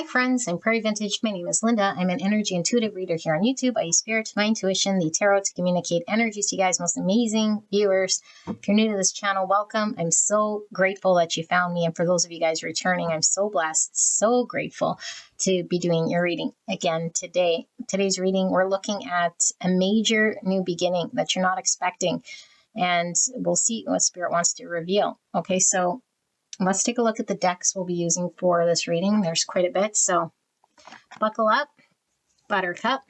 friends, I'm Prairie Vintage. My name is Linda. I'm an energy intuitive reader here on YouTube. I use spirit, my intuition, the tarot to communicate energies to you guys, most amazing viewers. If you're new to this channel, welcome. I'm so grateful that you found me. And for those of you guys returning, I'm so blessed, so grateful to be doing your reading again today. Today's reading, we're looking at a major new beginning that you're not expecting. And we'll see what Spirit wants to reveal. Okay, so let's take a look at the decks we'll be using for this reading. There's quite a bit, so buckle up, Buttercup.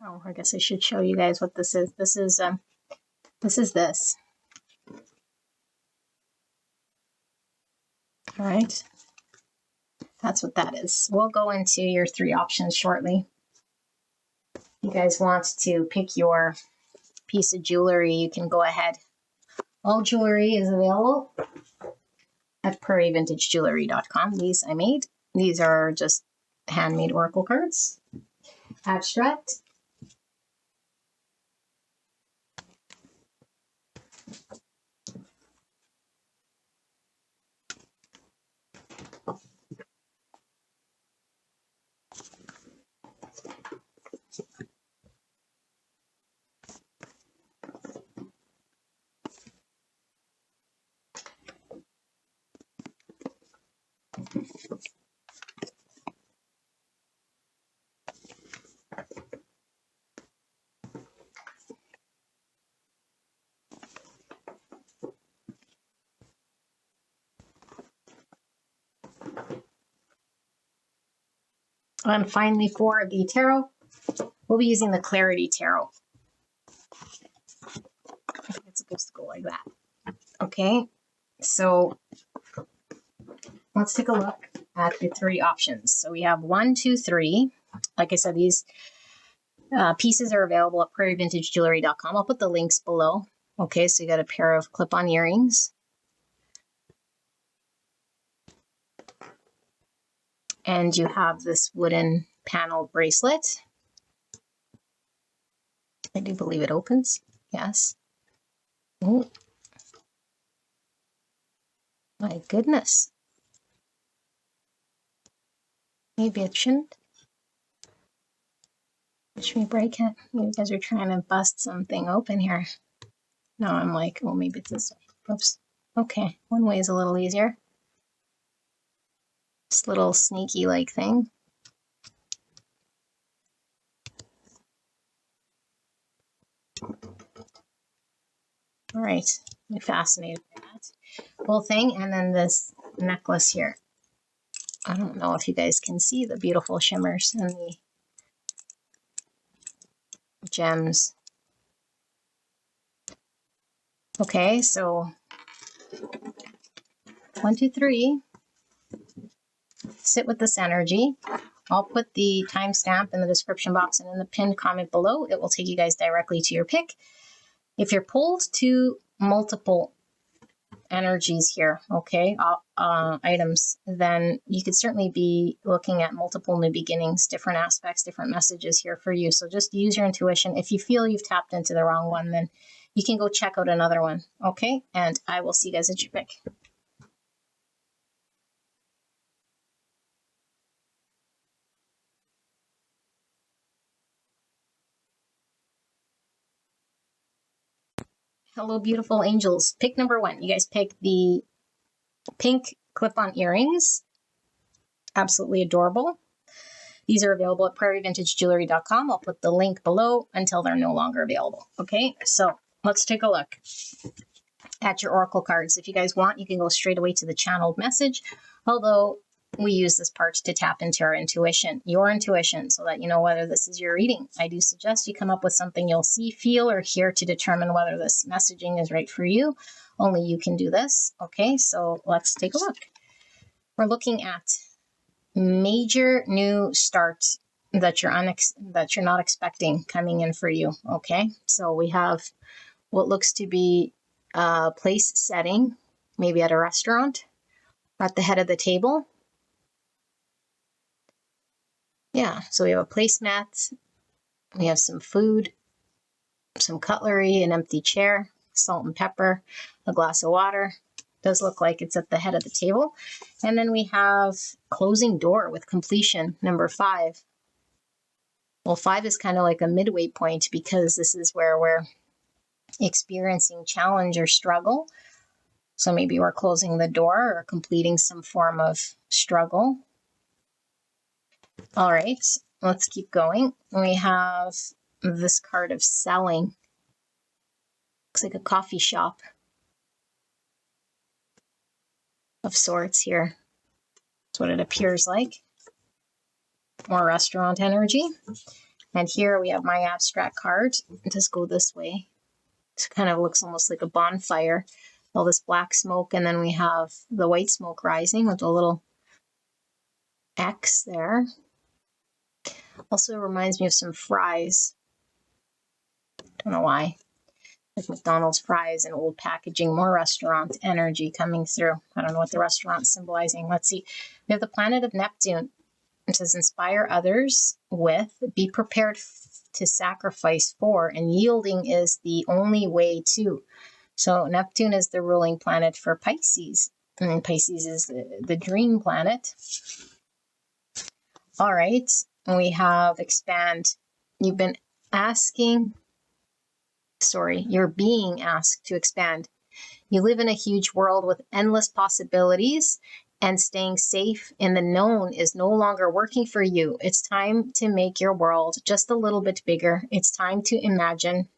Oh, I guess I should show you guys what this is. This is this. All right, that's what that is. We'll go into your three options shortly. You guys want to pick your piece of jewelry, you can go ahead. All jewelry is available at prairievintagejewelry.com. These I made. These are just handmade oracle cards. Abstract. And finally, for the tarot, we'll be using the Clarity Tarot. I think it's supposed to go like that. Okay, so let's take a look at the three options. So we have 1, 2, 3. Like I said, these pieces are available at prairievintagejewelry.com. I'll put the links below. Okay, so you got a pair of clip-on earrings. And you have this wooden panel bracelet. I do believe it opens. Yes. Oh, my goodness. Maybe it shouldn't. Should we break it? You guys are trying to bust something open here. No, I'm like, well, maybe it's this way. Oops. Okay, one way is a little easier. This little sneaky like thing. All right, I'm fascinated by that whole thing. And then this necklace here. I don't know if you guys can see the beautiful shimmers and the gems. Okay, so 1, 2, 3. Sit with this energy. I'll put the timestamp in the description box and in the pinned comment below. It will take you guys directly to your pick. If you're pulled to multiple energies here, okay, items, then you could certainly be looking at multiple new beginnings, different aspects, different messages here for you. So just use your intuition. If you feel you've tapped into the wrong one, then you can go check out another one, okay? And I will see you guys at your pick. Hello, beautiful angels. Pick number 1. You guys pick the pink clip-on earrings. Absolutely adorable. These are available at prairievintagejewelry.com. I'll put the link below until they're no longer available. Okay, so let's take a look at your oracle cards. If you guys want, you can go straight away to the channeled message, although we use this part to tap into our intuition, your intuition, so that you know whether this is your reading. I do suggest you come up with something you'll see, feel, or hear to determine whether this messaging is right for you. Only you can do this. Okay, so let's take a look. We're looking at major new start that you're not expecting coming in for you. Okay, so we have what looks to be a place setting, maybe at a restaurant, at the head of the table. Yeah, so we have a placemat, we have some food, some cutlery, an empty chair, salt and pepper, a glass of water. Does look like it's at the head of the table. And then we have closing door with completion, number 5. Well, 5 is kind of like a midway point because this is where we're experiencing challenge or struggle. So maybe we're closing the door or completing some form of struggle. All right, let's keep going. We have this card of selling. Looks like a coffee shop of sorts here. That's what it appears like. More restaurant energy. And here we have my abstract card. Just go this way. It kind of looks almost like a bonfire. All this black smoke, and then we have the white smoke rising with a little X there. Also reminds me of some fries. Don't know why. Like McDonald's fries and old packaging, more restaurant energy coming through. I don't know what the restaurant's symbolizing. Let's see. We have the planet of Neptune. It says inspire others with, be prepared to sacrifice for, and yielding is the only way to. So Neptune is the ruling planet for Pisces, and Pisces is the dream planet. All right, we have expand. You're being asked to expand. You live in a huge world with endless possibilities, and staying safe in the known is no longer working for you. It's time to make your world just a little bit bigger. It's time to imagine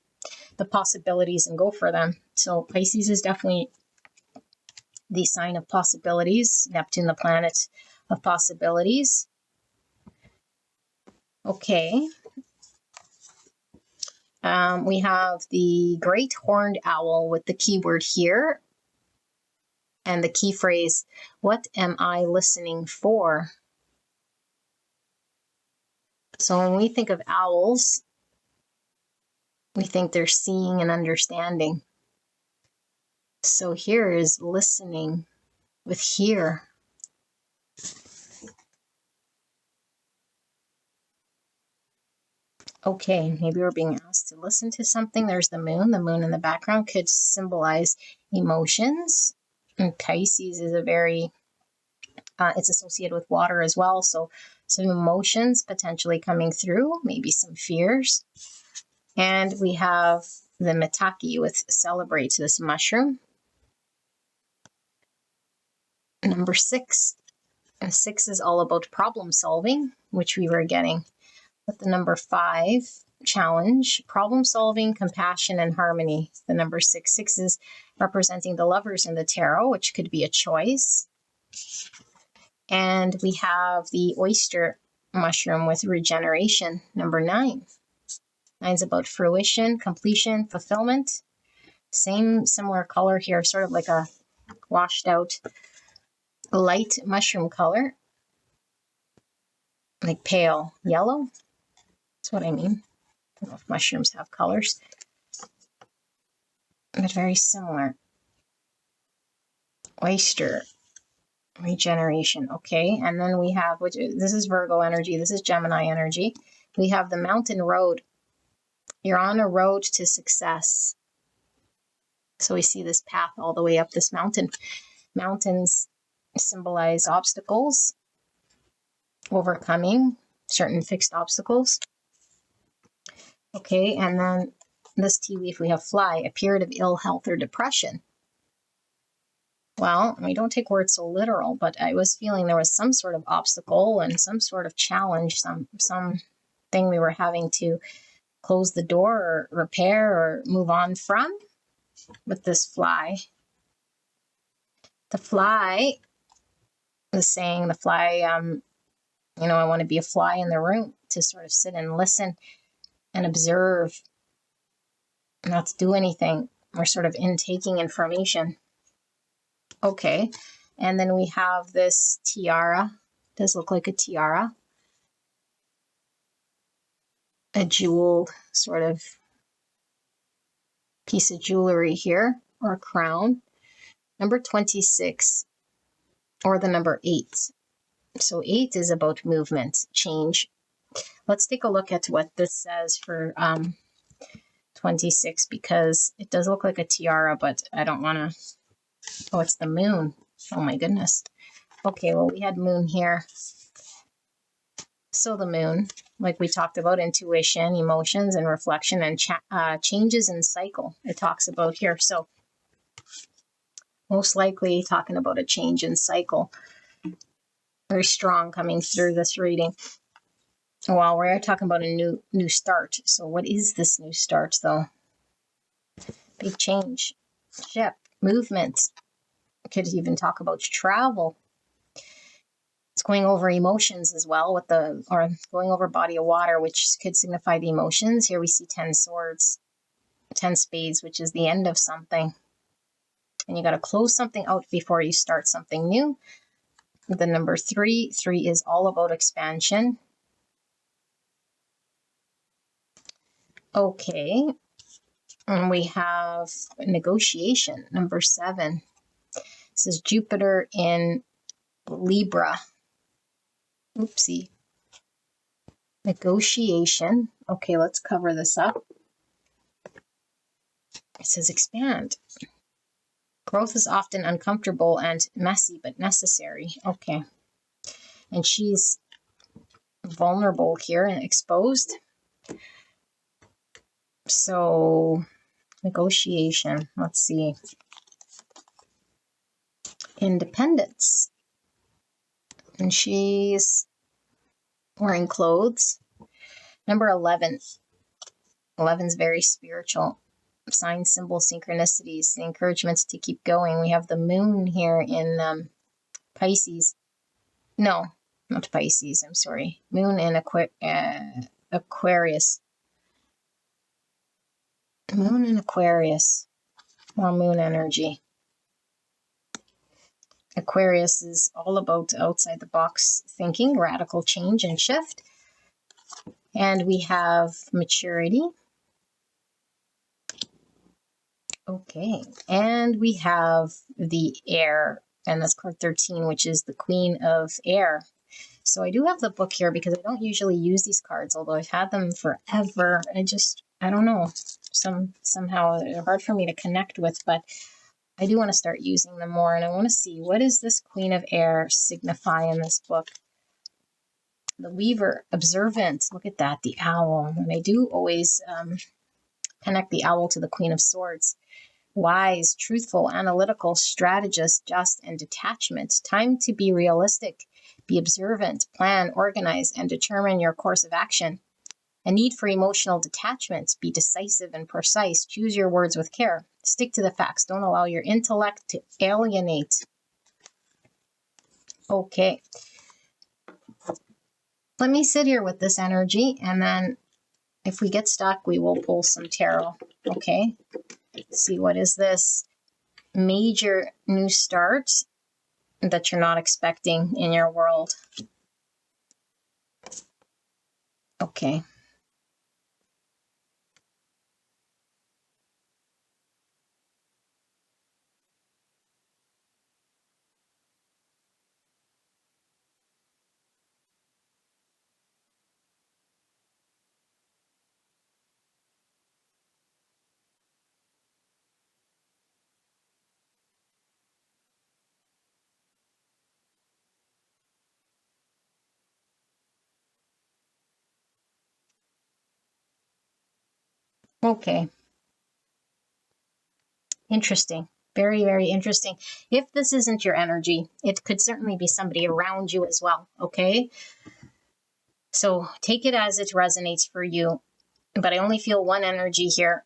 the possibilities and go for them. So Pisces is definitely the sign of possibilities. Neptune, the planet of possibilities. Okay. We have the great horned owl with the keyword here. And the key phrase, what am I listening for? So when we think of owls, we think they're seeing and understanding. So here is listening with hear. Okay, maybe we're being asked to listen to something. There's the moon. The moon in the background could symbolize emotions. And Pisces is it's associated with water as well. So some emotions potentially coming through, maybe some fears. And we have the Mitaki with celebrates this mushroom. Number 6. And 6 is all about problem solving, which we were getting with the number 5, challenge, problem solving, compassion, and harmony. The number 6. 6 is representing the lovers in the tarot, which could be a choice. And we have the oyster mushroom with regeneration, number 9. 9 is about fruition, completion, fulfillment. Similar color here, sort of like a washed out light mushroom color, like pale yellow. That's what I mean. I don't know if mushrooms have colors, but very similar. Oyster regeneration. Okay, and then we have, this is Virgo energy, this is Gemini energy. We have the mountain road. You're on a road to success. So we see this path all the way up this mountain. Mountains symbolize obstacles, overcoming certain fixed obstacles. Okay, and then this tea leaf, we have fly, a period of ill health or depression. Well, we don't take words so literal, but I was feeling there was some sort of obstacle and some sort of challenge, something we were having to close the door or repair or move on from with this fly. The fly is saying, I want to be a fly in the room, to sort of sit and listen and observe, not to do anything. We're sort of intaking information. Okay, and then we have this tiara. It does look like a tiara. A jeweled sort of piece of jewelry here, or a crown. Number 26, or the number 8. So 8 is about movement, change. Let's take a look at what this says for 26 because it does look like a tiara, but I don't want to. Oh, it's the moon. Oh my goodness. Okay, well, we had moon here. So the moon, like we talked about, intuition, emotions, and reflection, and changes in cycle. It talks about here. So most likely talking about a change in cycle. Very strong coming through this reading. Well, we're talking about a new start. So what is this new start, though? Big change, shift, movement. Could even talk about travel. It's going over emotions as well, or going over body of water, which could signify the emotions. Here we see 10 swords, 10 spades, which is the end of something. And you got to close something out before you start something new. The number 3 is all about expansion. Okay. And we have negotiation, number 7. This is Jupiter in Libra. Oopsie. Negotiation. Okay, let's cover this up. It says expand. Growth is often uncomfortable and messy, but necessary. Okay. And she's vulnerable here and exposed. So, negotiation. Let's see. Independence. And she's wearing clothes. Number 11. 11's very spiritual. Sign, symbol, synchronicities, the encouragements to keep going. We have the moon here in Pisces. No, not Pisces. I'm sorry. Moon in Aquarius. Moon in Aquarius. More moon energy. Aquarius is all about outside the box thinking, radical change and shift. And we have maturity. Okay, and we have the air, and that's card 13, which is the Queen of Air. So I do have the book here because I don't usually use these cards, although I've had them forever. I don't know, somehow they're hard for me to connect with, but I do want to start using them more, and I want to see, what does this Queen of Air signify in this book? The Weaver, observant, look at that, the owl, and I do always connect the owl to the Queen of Swords. Wise, truthful, analytical, strategist, just, and detachment. Time to be realistic, be observant, plan, organize, and determine your course of action. A need for emotional detachment, be decisive and precise, choose your words with care, stick to the facts, don't allow your intellect to alienate. Okay. Let me sit here with this energy, and then if we get stuck, we will pull some tarot. Okay. Let's see, what is this major new start that you're not expecting in your world? Okay. Okay. Interesting. Very, very interesting. If this isn't your energy, it could certainly be somebody around you as well. Okay. So take it as it resonates for you. But I only feel one energy here.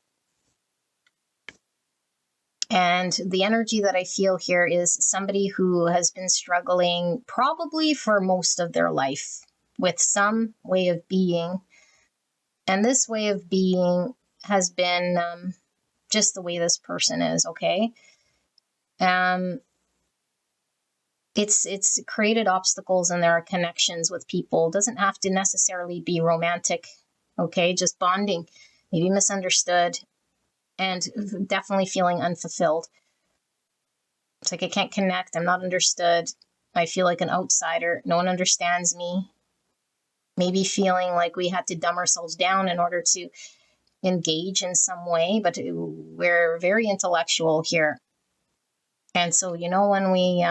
And the energy that I feel here is somebody who has been struggling probably for most of their life with some way of being. And this way of being has been just the way this person is, okay? It's created obstacles in their connections with people. It doesn't have to necessarily be romantic, okay? Just bonding, maybe misunderstood, and definitely feeling unfulfilled. It's like I can't connect. I'm not understood. I feel like an outsider. No one understands me. Maybe feeling like we had to dumb ourselves down in order to engage in some way, but we're very intellectual here. And so, when we,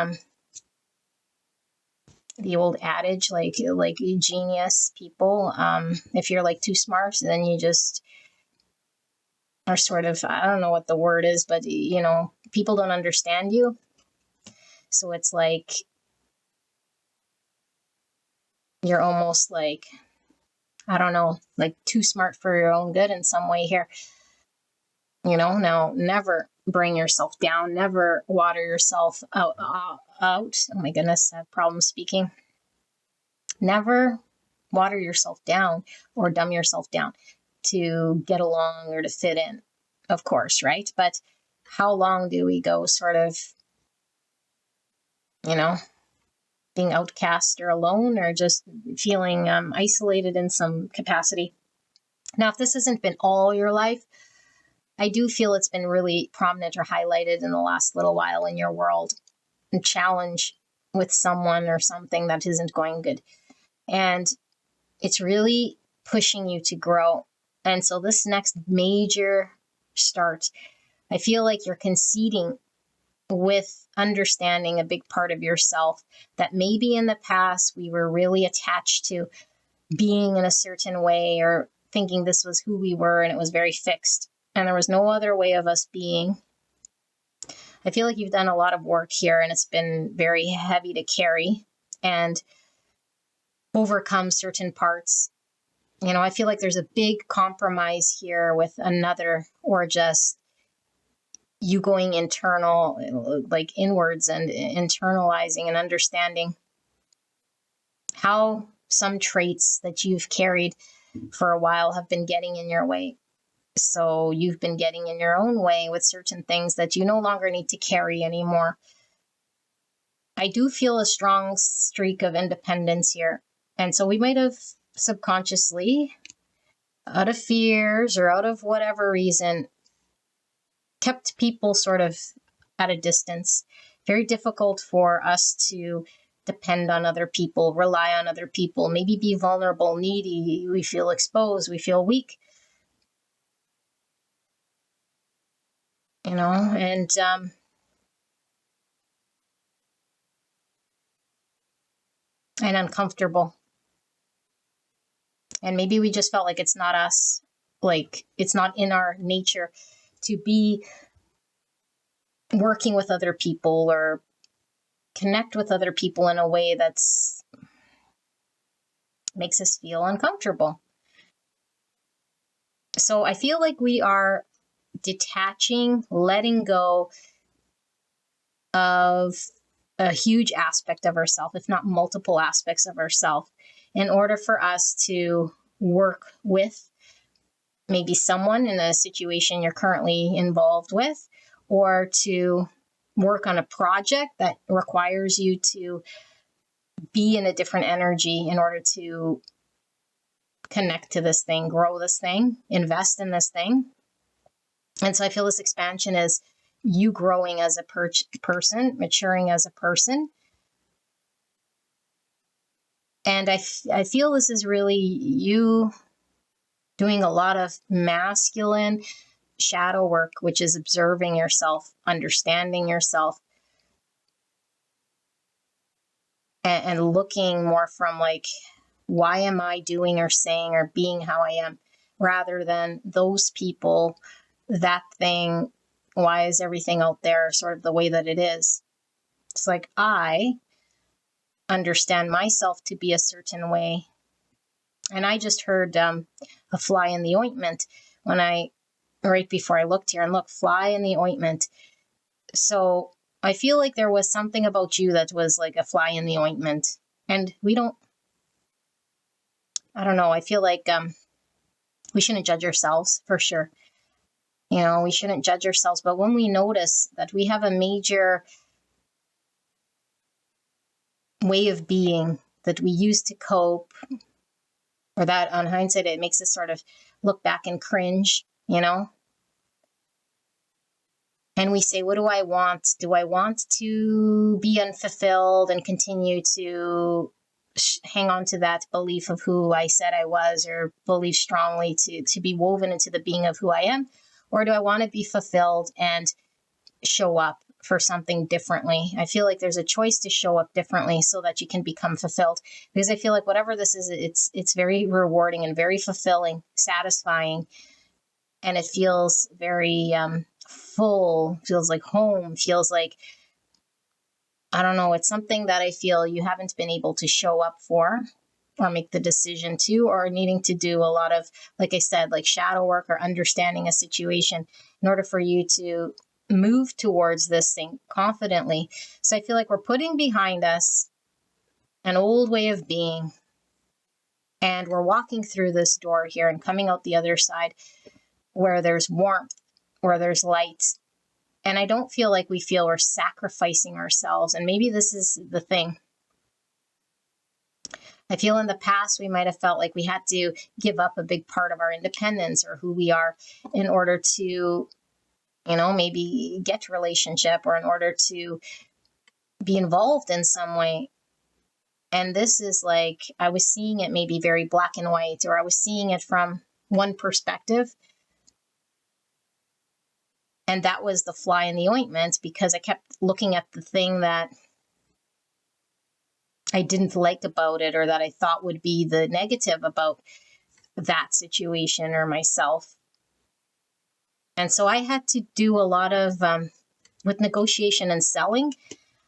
the old adage, like genius people, if you're like too smart, then you just are sort of, I don't know what the word is, but people don't understand you. So it's like you're almost like, I don't know, like too smart for your own good in some way here. Now never bring yourself down, never water yourself out. Oh my goodness, I have problems speaking. Never water yourself down or dumb yourself down to get along or to fit in, of course, right? But how long do we go sort of, being outcast or alone or just feeling isolated in some capacity? Now, if this hasn't been all your life, I do feel it's been really prominent or highlighted in the last little while in your world. A challenge with someone or something that isn't going good. And it's really pushing you to grow. And so this next major start, I feel like you're conceding with understanding a big part of yourself that maybe in the past we were really attached to being in a certain way or thinking this was who we were and it was very fixed and there was no other way of us being. I feel like you've done a lot of work here and it's been very heavy to carry and overcome certain parts. I feel like there's a big compromise here with another, or just you going internal, like inwards, and internalizing and understanding how some traits that you've carried for a while have been getting in your way. So you've been getting in your own way with certain things that you no longer need to carry anymore. I do feel a strong streak of independence here. And so we might have subconsciously, out of fears or out of whatever reason, kept people sort of at a distance. Very difficult for us to depend on other people, rely on other people, maybe be vulnerable, needy. We feel exposed, we feel weak, and uncomfortable. And maybe we just felt like it's not us, like it's not in our nature to be working with other people or connect with other people in a way that's makes us feel uncomfortable. So I feel like we are detaching, letting go of a huge aspect of ourselves, if not multiple aspects of ourselves, in order for us to work with maybe someone in a situation you're currently involved with, or to work on a project that requires you to be in a different energy in order to connect to this thing, grow this thing, invest in this thing. And so I feel this expansion is you growing as a person, maturing as a person. And I feel this is really you doing a lot of masculine shadow work, which is observing yourself, understanding yourself, and looking more from like, why am I doing or saying or being how I am, rather than those people, that thing, why is everything out there sort of the way that it is? It's like I understand myself to be a certain way. And I just heard a fly in the ointment when right before I looked here, and look, fly in the ointment. So I feel like there was something about you that was like a fly in the ointment. And I don't know, I feel like we shouldn't judge ourselves for sure. We shouldn't judge ourselves. But when we notice that we have a major way of being that we use to cope, or that on hindsight, it makes us sort of look back and cringe, and we say, what do I want? Do I want to be unfulfilled and continue to hang on to that belief of who I said I was, or believe strongly to be woven into the being of who I am? Or do I want to be fulfilled and show up for something differently? I feel like there's a choice to show up differently so that you can become fulfilled. Because I feel like whatever this is, it's very rewarding and very fulfilling, satisfying, and it feels very full, feels like home, feels like, I don't know, it's something that I feel you haven't been able to show up for, or make the decision to, or needing to do a lot of, like I said, like shadow work or understanding a situation in order for you to move towards this thing confidently. So I feel like we're putting behind us an old way of being, and we're walking through this door here and coming out the other side where there's warmth, where there's light. And I don't feel like we feel we're sacrificing ourselves. And maybe this is the thing. I feel in the past, we might have felt like we had to give up a big part of our independence or who we are in order to, maybe get relationship, or in order to be involved in some way. And this is like, I was seeing it maybe very black and white, or I was seeing it from one perspective. And that was the fly in the ointment, because I kept looking at the thing that I didn't like about it, or that I thought would be the negative about that situation or myself. And so I had to do a lot of, with negotiation and selling,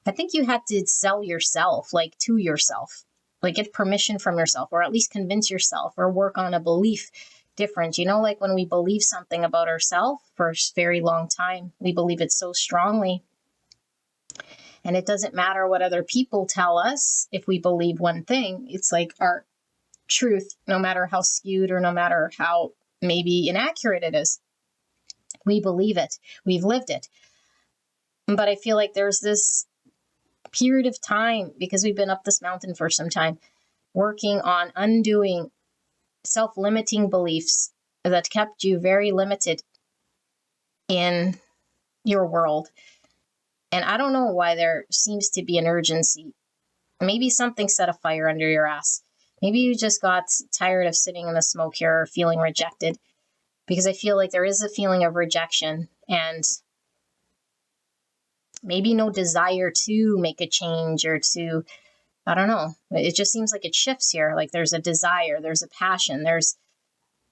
I think you had to sell yourself, like to yourself, like get permission from yourself, or at least convince yourself, or work on a belief different. Like when we believe something about ourselves for a very long time, we believe it so strongly. And it doesn't matter what other people tell us. If we believe one thing, it's like our truth, no matter how skewed or no matter how maybe inaccurate it is. We believe it. We've lived it. But I feel like there's this period of time, because we've been up this mountain for some time, working on undoing self-limiting beliefs that kept you very limited in your world. And I don't know why there seems to be an urgency. Maybe something set a fire under your ass. Maybe you just got tired of sitting in the smoke here, or feeling rejected, because I feel like there is a feeling of rejection, and maybe no desire to make a change, or to, I don't know. It just seems like it shifts here. Like there's a desire, there's a passion, there's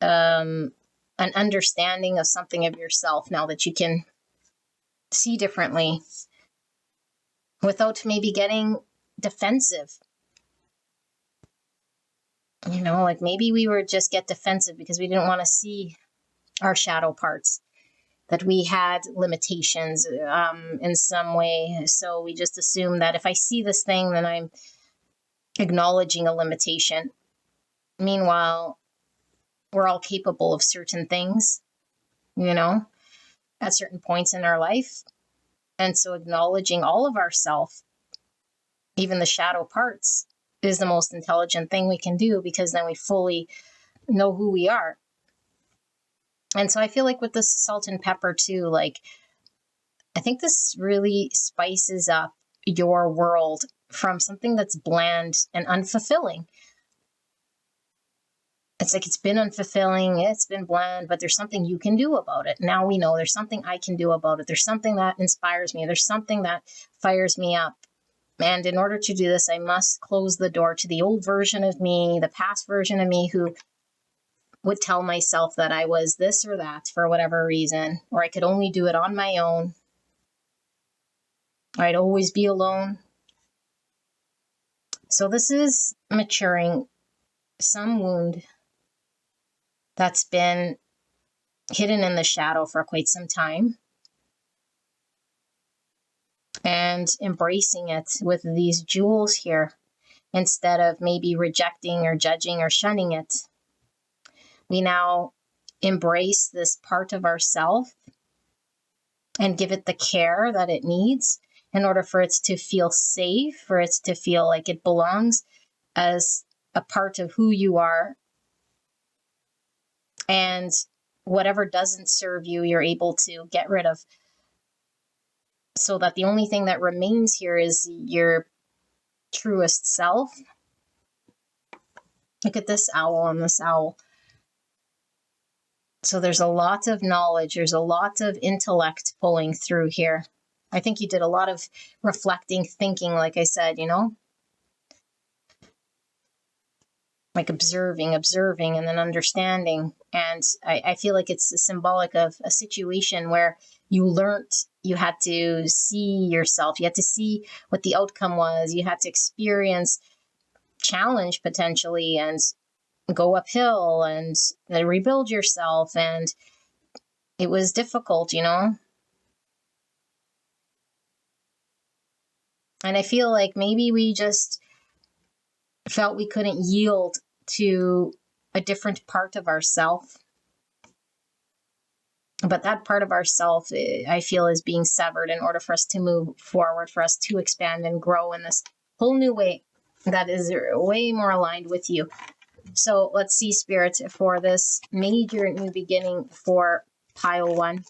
an understanding of something of yourself now that you can see differently without maybe getting defensive. Like maybe we were just get defensive because we didn't want to see our shadow parts, that we had limitations in some way. So we just assume that if I see this thing, then I'm acknowledging a limitation. Meanwhile, we're all capable of certain things, at certain points in our life. And so acknowledging all of ourself, even the shadow parts, is the most intelligent thing we can do, because then we fully know who we are. And so I feel like with the salt and pepper too, like I think this really spices up your world from something that's bland and unfulfilling. It's like it's been unfulfilling, it's been bland, but there's something you can do about it. Now we know there's something I can do about it. There's something that inspires me. There's something that fires me up. And in order to do this, I must close the door to the old version of me, the past version of me, who would tell myself that I was this or that for whatever reason, or I could only do it on my own. I'd always be alone. So this is maturing some wound that's been hidden in the shadow for quite some time, and embracing it with these jewels here, instead of maybe rejecting or judging or shunning it. We now embrace this part of ourself and give it the care that it needs in order for it to feel safe, for it to feel like it belongs as a part of who you are. And whatever doesn't serve you, you're able to get rid of, so that the only thing that remains here is your truest self. Look at this owl and this owl. So there's a lot of knowledge. There's a lot of intellect pulling through here. I think you did a lot of reflecting, thinking, like I said, you know, like observing, and then understanding. And I feel like it's symbolic of a situation where you learned, you had to see yourself, you had to see what the outcome was, you had to experience challenge potentially and go uphill and rebuild yourself. And it was difficult, you know. And I feel like maybe we just felt we couldn't yield to a different part of ourself. But that part of ourself, I feel, is being severed in order for us to move forward, for us to expand and grow in this whole new way that is way more aligned with you. So let's see, Spirit, for this major new beginning for pile 1.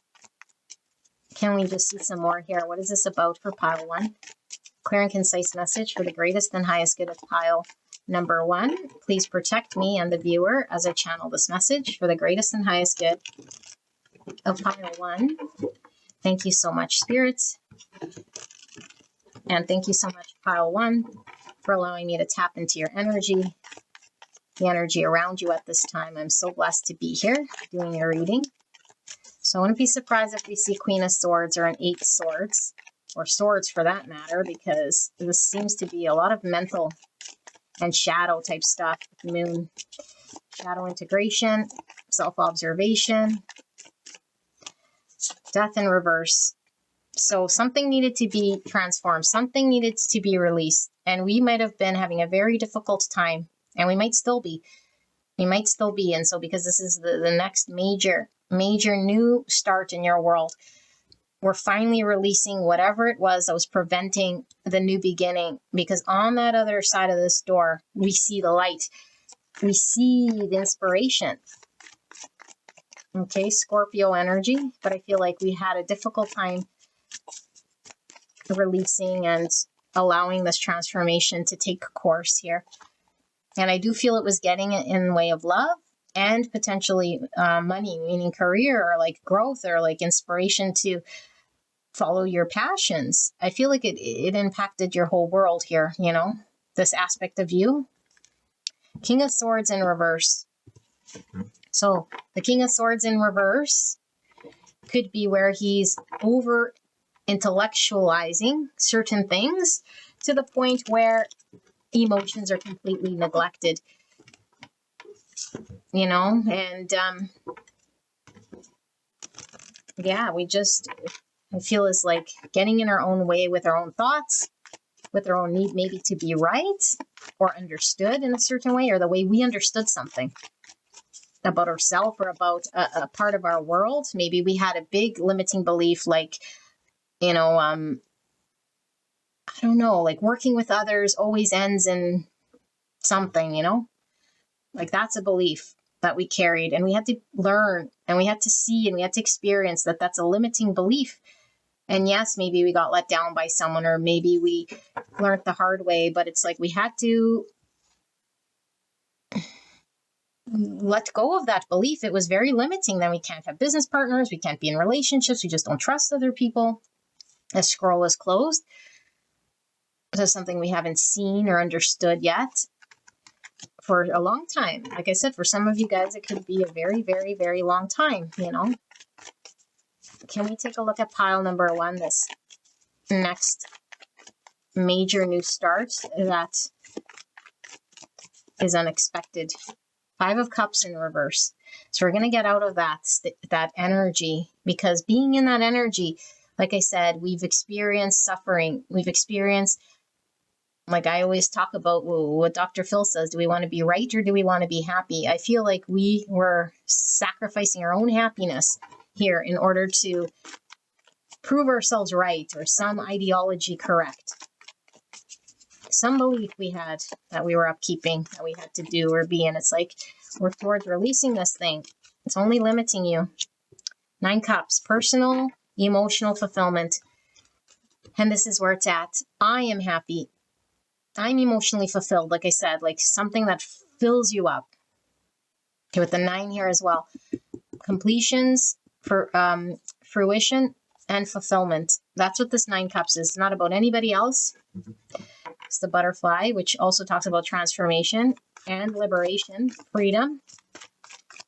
Can we just see some more here? What is this about for pile 1? Clear and concise message for the greatest and highest good of pile number 1. Please protect me and the viewer as I channel this message for the greatest and highest good of pile 1. Thank you so much, Spirit. And thank you so much, pile 1, for allowing me to tap into your energy, the energy around you at this time. I'm so blessed to be here doing your reading. So I wouldn't be surprised if we see Queen of Swords or an 8 Swords, or swords for that matter, because this seems to be a lot of mental and shadow type stuff. Moon, shadow integration, self-observation, death in reverse. So something needed to be transformed, something needed to be released, and we might have been having a very difficult time, and we might still be. And so because this is the next major new start in your world, we're finally releasing whatever it was that was preventing the new beginning, because on that other side of this door, we see the light. We see the inspiration. Okay, Scorpio energy, but I feel like we had a difficult time releasing and allowing this transformation to take course here. And I do feel it was getting it in the way of love and potentially money, meaning career or like growth or like inspiration to follow your passions. I feel like it impacted your whole world here, you know, this aspect of you. King of Swords in reverse. So the King of Swords in reverse could be where he's over intellectualizing certain things to the point where emotions are completely neglected, you know. And yeah, I feel is like getting in our own way with our own thoughts, with our own need maybe to be right or understood in a certain way, or the way we understood something about ourselves or about a part of our world. Maybe we had a big limiting belief, like, you know, I don't know, like working with others always ends in something, you know, like that's a belief that we carried, and we had to learn and we had to see and we had to experience that that's a limiting belief. And yes, maybe we got let down by someone, or maybe we learned the hard way, but it's like we had to let go of that belief. It was very limiting. Then we can't have business partners. We can't be in relationships. We just don't trust other people. The scroll is closed. This is something we haven't seen or understood yet for a long time. Like I said, for some of you guys, it could be a very, very, very long time, you know. Can we take a look at pile number 1, this next major new start that is unexpected? 5 of Cups in reverse. So we're going to get out of that energy, because being in that energy, like I said, we've experienced suffering. We've experienced, like I always talk about what Dr. Phil says, do we want to be right or do we want to be happy? I feel like we were sacrificing our own happiness here in order to prove ourselves right, or some ideology correct. Some belief we had that we were upkeeping, that we had to do or be. And it's like, we're towards releasing this thing. It's only limiting you. 9 Cups, personal, emotional fulfillment. And this is where it's at. I am happy. I'm emotionally fulfilled. Like I said, like something that fills you up. Okay, with the 9 here as well. Completions, for fruition, and fulfillment. That's what this 9 cups is. It's not about anybody else. It's the butterfly, which also talks about transformation and liberation, freedom.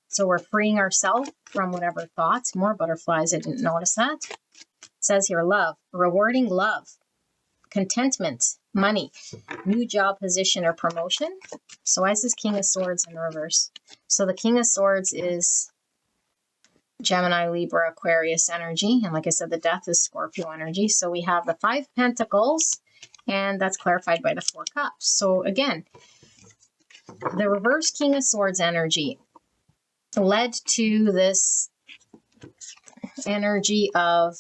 So we're freeing ourselves from whatever thoughts. More butterflies, I didn't notice that. It says here, love, rewarding love, contentment, money, new job position or promotion. So why is this King of Swords in reverse? So the King of Swords is Gemini, Libra, Aquarius energy. And like I said, the Death is Scorpio energy. So we have the 5 Pentacles, and that's clarified by the 4 Cups. So again, the reverse King of Swords energy led to this energy of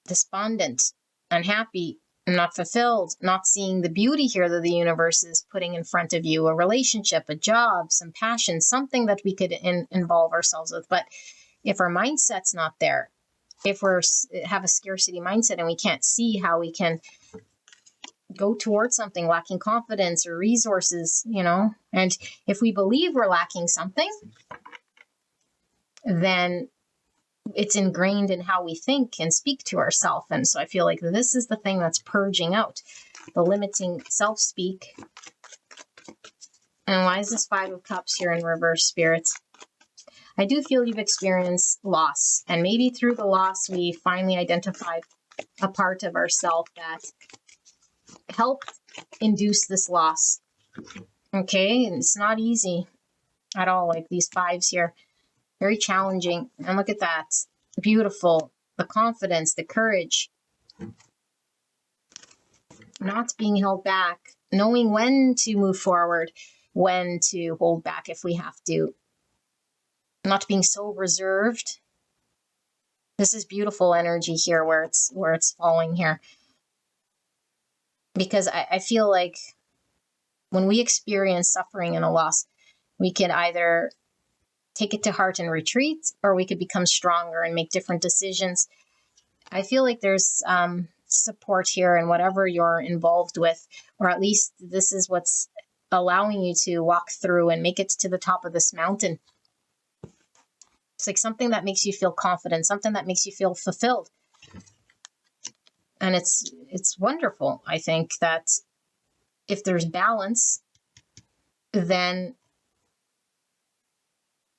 despondent, unhappy, not fulfilled, not seeing the beauty here that the universe is putting in front of you, a relationship, a job, some passion, something that we could involve ourselves with. But if our mindset's not there, if we have a scarcity mindset and we can't see how we can go towards something, lacking confidence or resources, and if we believe we're lacking something, then it's ingrained in how we think and speak to ourselves. And so I feel like this is the thing that's purging out the limiting self-speak. And why is this 5 of Cups here in reverse, spirits? I do feel you've experienced loss, and maybe through the loss we finally identified a part of ourselves that helped induce this loss. Okay, and it's not easy at all. Like these 5s here, very challenging. And look at that, beautiful, the confidence, the courage, not being held back, knowing when to move forward, when to hold back if we have to, not being so reserved. This is beautiful energy here where it's falling here, because I feel like when we experience suffering and a loss, we can either take it to heart and retreat, or we could become stronger and make different decisions. I feel like there's support here in whatever you're involved with, or at least this is what's allowing you to walk through and make it to the top of this mountain. It's like something that makes you feel confident, something that makes you feel fulfilled. And it's wonderful. I think that if there's balance, then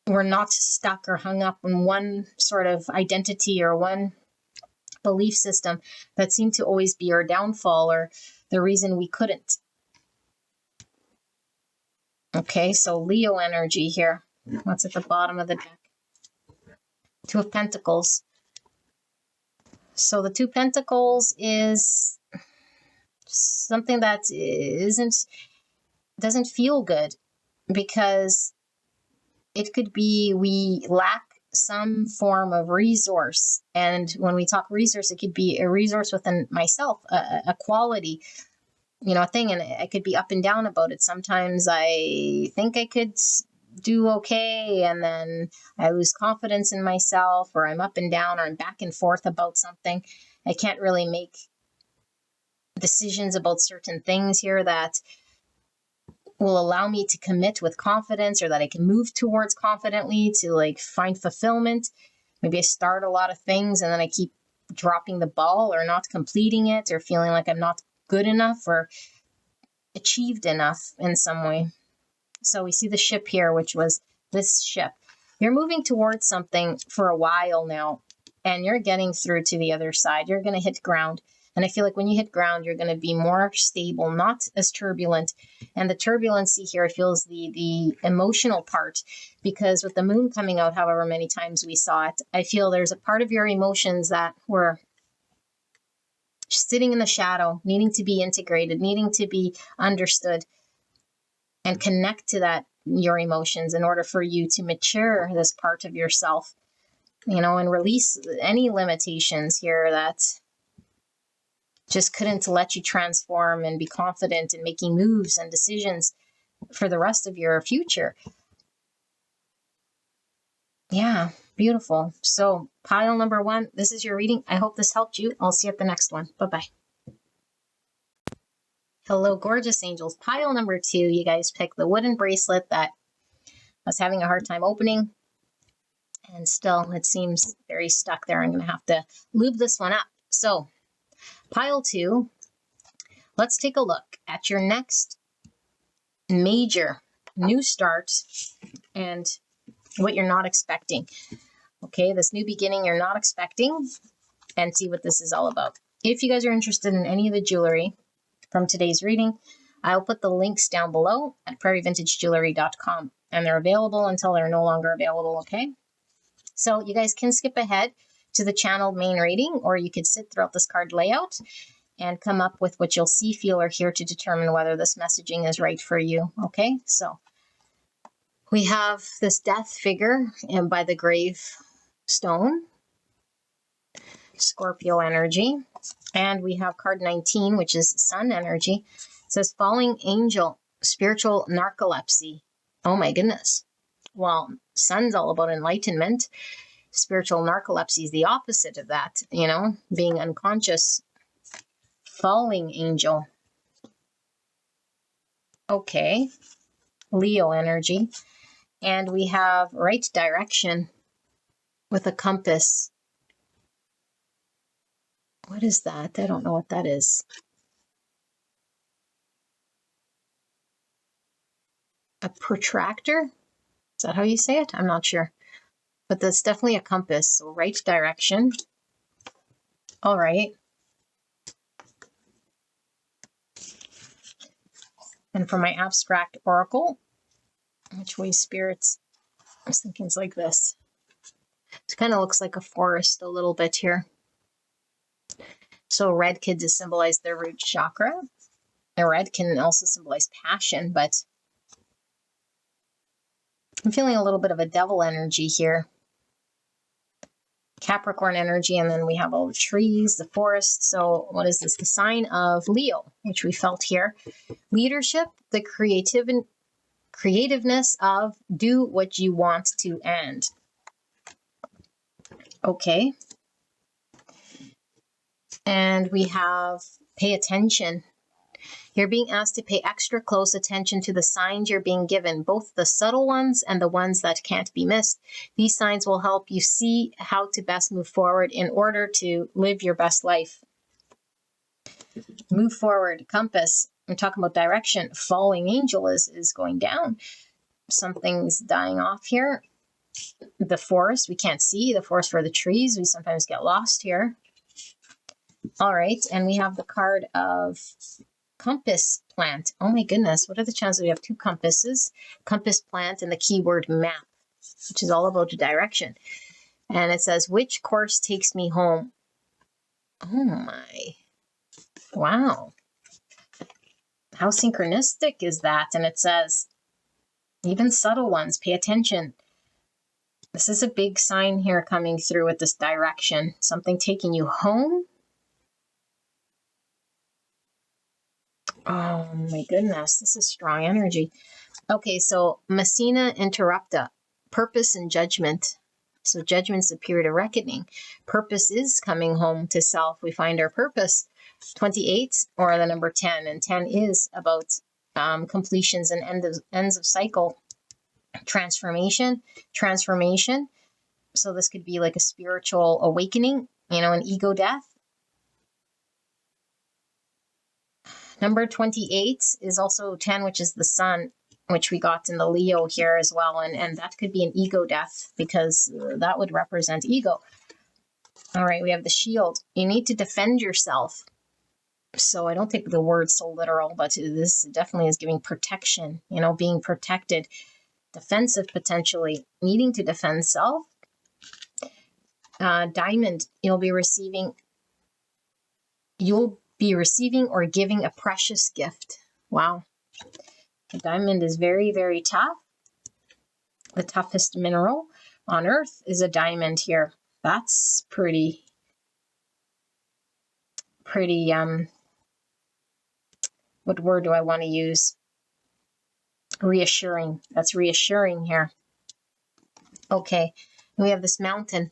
we're not stuck or hung up in one sort of identity or one belief system that seemed to always be our downfall or the reason we couldn't. Okay, so Leo energy here. What's at the bottom of the deck? 2 of Pentacles. So the 2 Pentacles is something that doesn't feel good, because it could be we lack some form of resource. And when we talk resource, it could be a resource within myself, a quality, a thing. And I could be up and down about it. Sometimes I think I could do okay, and then I lose confidence in myself, or I'm up and down, or I'm back and forth about something. I can't really make decisions about certain things here that will allow me to commit with confidence, or that I can move towards confidently to find fulfillment. Maybe I start a lot of things and then I keep dropping the ball or not completing it, or feeling like I'm not good enough or achieved enough in some way. So we see the ship here, which was this ship. You're moving towards something for a while now, and you're getting through to the other side. You're going to hit ground. And I feel like when you hit ground, you're going to be more stable, not as turbulent. And the turbulency here feels the emotional part, because with the moon coming out, however many times we saw it, I feel there's a part of your emotions that were sitting in the shadow, needing to be integrated, needing to be understood, and connect to that, your emotions, in order for you to mature this part of yourself, and release any limitations here that just couldn't let you transform and be confident in making moves and decisions for the rest of your future. Yeah, beautiful. So pile number 1, this is your reading. I hope this helped you. I'll see you at the next one. Bye-bye. Hello, gorgeous angels. Pile number 2, you guys pick the wooden bracelet that I was having a hard time opening. And still, it seems very stuck there. I'm going to have to lube this one up. So, pile 2, let's take a look at your next major new start and what you're not expecting. Okay, this new beginning you're not expecting, and see what this is all about. If you guys are interested in any of the jewelry from today's reading, I'll put the links down below at prairievintagejewelry.com, and they're available until they're no longer available, okay? So you guys can skip ahead to the channel main reading, or you could sit throughout this card layout and come up with what you'll see, feel, or hear to determine whether this messaging is right for you, okay? So we have this death figure by the grave stone, Scorpio energy, and we have card 19, which is sun energy. It says falling angel, spiritual narcolepsy. Oh my goodness. Well, sun's all about enlightenment. Spiritual narcolepsy is the opposite of that, you know, being unconscious. Falling angel. Okay. Leo energy. And we have right direction with a compass. What is that? I don't know what that is. A protractor? Is that how you say it? I'm not sure. But that's definitely a compass. So right direction. All right. And for my abstract oracle, which way spirits? I was thinking it's like this. It kind of looks like a forest a little bit here. So red could symbolize their root chakra. The red can also symbolize passion, but I'm feeling a little bit of a devil energy here. Capricorn energy, and then we have all the trees, the forest. So what is this? The sign of Leo, which we felt here. Leadership, the creativeness of do what you want to end. Okay. And we have pay attention. You're being asked to pay extra close attention to the signs you're being given, both the subtle ones and the ones that can't be missed. These signs will help you see how to best move forward in order to live your best life. Move forward, compass. We're talking about direction. Falling angel is going down. Something's dying off here. The forest, we can't see. The forest for the trees, we sometimes get lost here. All right, and we have the card of compass plant. Oh my goodness, what are the chances we have 2 compasses? Compass plant and the keyword map, which is all about the direction. And it says, which course takes me home? Oh my. Wow. How synchronistic is that? And it says, even subtle ones, pay attention. This is a big sign here coming through with this direction. Something taking you home. Oh my goodness, this is strong energy. Okay, so Messina Interrupta, purpose and judgment. So judgment's a period of reckoning. Purpose is coming home to self. We find our purpose. 28 or the number 10, and 10 is about completions and ends of cycle. Transformation. So this could be like a spiritual awakening, you know, an ego death. Number 28 is also 10, which is the sun, which we got in the Leo here as well. And that could be an ego death because that would represent ego. All right, we have the shield. You need to defend yourself. So I don't take the word so literal, but this definitely is giving protection, you know, being protected. Defensive potentially, needing to defend self. Diamond, you'll be receiving or giving a precious gift. Wow. The diamond is very, very tough. The toughest mineral on earth is a diamond here. That's pretty, what word do I want to use? Reassuring. That's reassuring here. Okay. We have this mountain.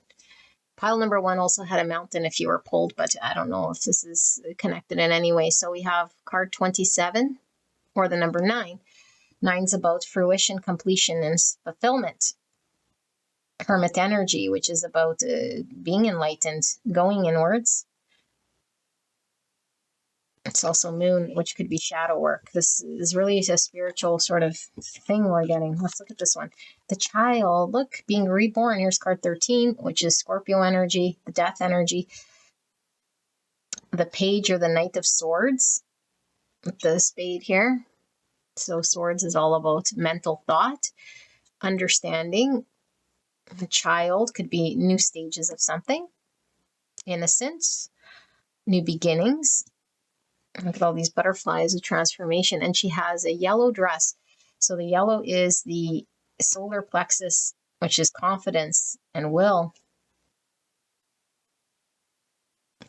Pile number 1 also had a mountain if you were pulled, but I don't know if this is connected in any way. So we have card 27 or the number 9. 9's about fruition, completion, and fulfillment. Hermit energy, which is about being enlightened, going inwards. It's also moon, which could be shadow work. This is really a spiritual sort of thing we're getting. Let's look at this one. The child, look, being reborn. Here's card 13, which is Scorpio energy, the death energy. The page or the Knight of Swords, with the spade here. So swords is all about mental thought, understanding. The child could be new stages of something, innocence, new beginnings. Look at all these butterflies of transformation. And she has a yellow dress. So the yellow is the solar plexus, which is confidence and will.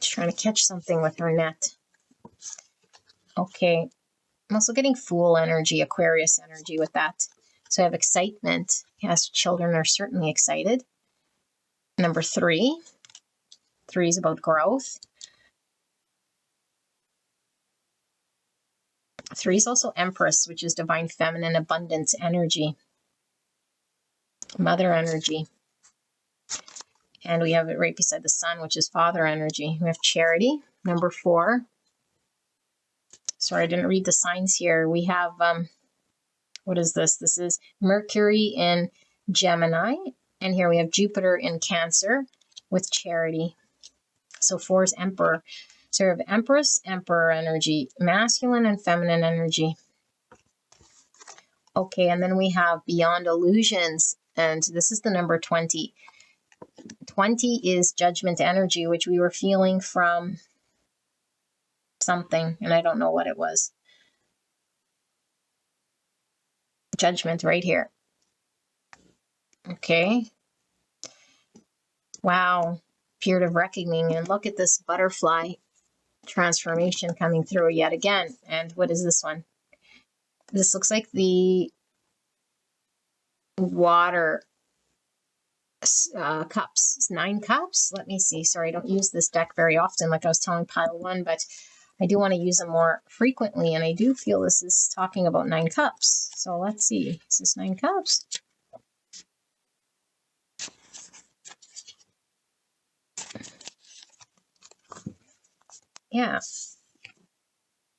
She's trying to catch something with her net. Okay. I'm also getting Fool energy, Aquarius energy with that. So I have excitement. Yes, children are certainly excited. Number 3. 3 is about growth. 3 is also Empress, which is divine feminine abundance energy. Mother energy. And we have it right beside the Sun, which is father energy. We have Charity. Number 4. Sorry, I didn't read the signs here. We have, what is this? This is Mercury in Gemini. And here we have Jupiter in Cancer with Charity. So 4 is Emperor. So we have Empress, Emperor energy, masculine and feminine energy. Okay, and then we have Beyond Illusions. And this is the number 20. 20 is Judgment energy, which we were feeling from something, and I don't know what it was. Judgment right here. Okay. Wow. Period of reckoning. And look at this butterfly transformation coming through yet again. And what is this one? This looks like the water cups. It's 9 cups. Let me see. Sorry, I don't use this deck very often, like I was telling pile 1, but I do want to use them more frequently, and I do feel this is talking about 9 cups. So let's see. Is this 9 cups? Yeah.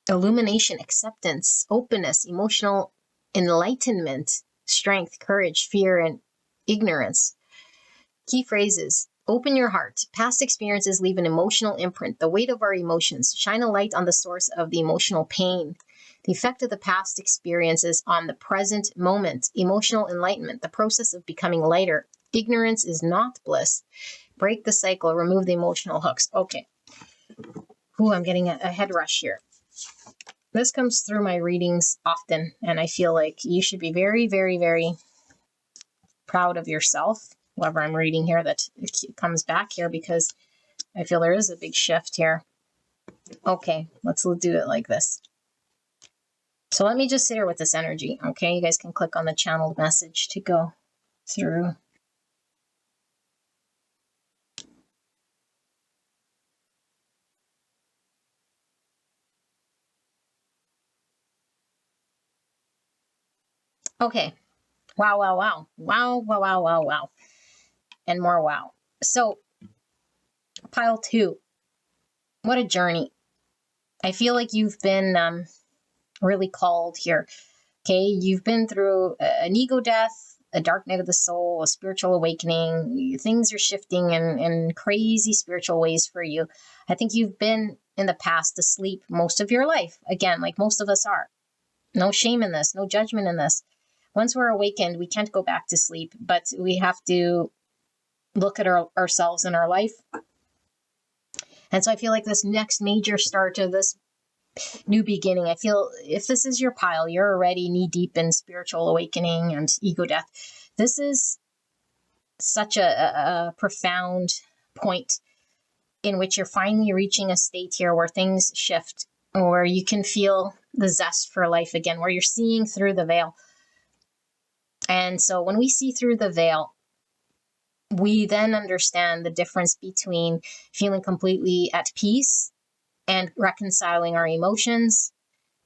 Illumination, acceptance, openness, emotional enlightenment, strength, courage, fear, and ignorance. Key phrases. Open your heart. Past experiences leave an emotional imprint. The weight of our emotions. Shine a light on the source of the emotional pain. The effect of the past experiences on the present moment. Emotional enlightenment. The process of becoming lighter. Ignorance is not bliss. Break the cycle. Remove the emotional hooks. Okay. Ooh, I'm getting a head rush here. This comes through my readings often, and I feel like you should be very, very, very proud of yourself. Whoever I'm reading here, that it comes back here, because I feel there is a big shift here. Okay, let's do it like this. So let me just sit here with this energy, okay? You guys can click on the channeled message to go through. Okay. Wow, wow, wow. Wow, wow, wow, wow, wow. And more wow. So, pile 2. What a journey. I feel like you've been really called here. Okay, you've been through an ego death, a dark night of the soul, a spiritual awakening. Things are shifting in crazy spiritual ways for you. I think you've been in the past asleep most of your life. Again, like most of us are. No shame in this, no judgment in this. Once we're awakened, we can't go back to sleep, but we have to look at ourselves in our life. And so I feel like this next major start of this new beginning, I feel if this is your pile, you're already knee deep in spiritual awakening and ego death. This is such a profound point in which you're finally reaching a state here where things shift, where you can feel the zest for life again, where you're seeing through the veil. And so when we see through the veil, we then understand the difference between feeling completely at peace and reconciling our emotions,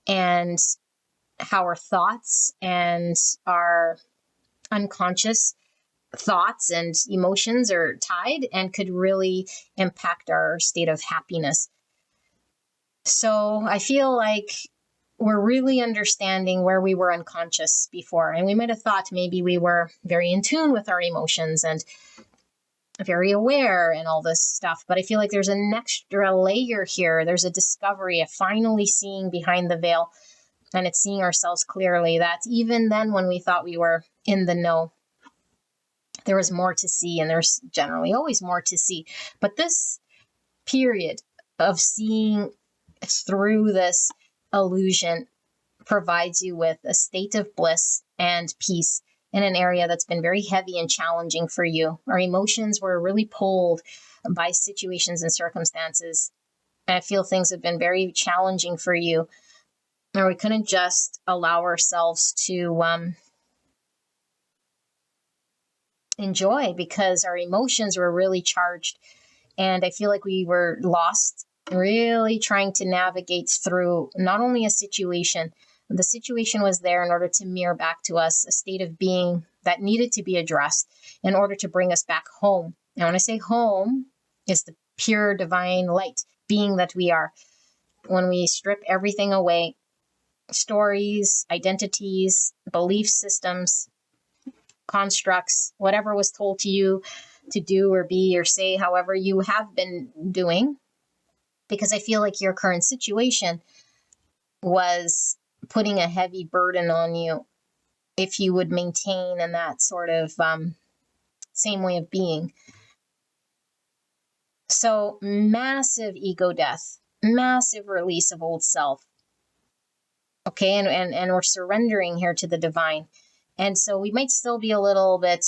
and how our thoughts and our unconscious thoughts and emotions are tied and could really impact our state of happiness. So I feel like we're really understanding where we were unconscious before. And we might have thought maybe we were very in tune with our emotions and very aware and all this stuff. But I feel like there's an extra layer here. There's a discovery of finally seeing behind the veil, and it's seeing ourselves clearly, that even then when we thought we were in the know, there was more to see, and there's generally always more to see. But this period of seeing through this illusion provides you with a state of bliss and peace in an area that's been very heavy and challenging for you. Our emotions were really pulled by situations and circumstances. I feel things have been very challenging for you, or we couldn't just allow ourselves to enjoy, because our emotions were really charged. And I feel like we were lost, really trying to navigate through not only a situation, the situation was there in order to mirror back to us a state of being that needed to be addressed in order to bring us back home. And when I say home, it's the pure divine light being that we are. When we strip everything away, stories, identities, belief systems, constructs, whatever was told to you to do or be or say, however you have been doing, because I feel like your current situation was putting a heavy burden on you if you would maintain in that sort of same way of being. So massive ego death, massive release of old self. Okay, and we're surrendering here to the divine. And so we might still be a little bit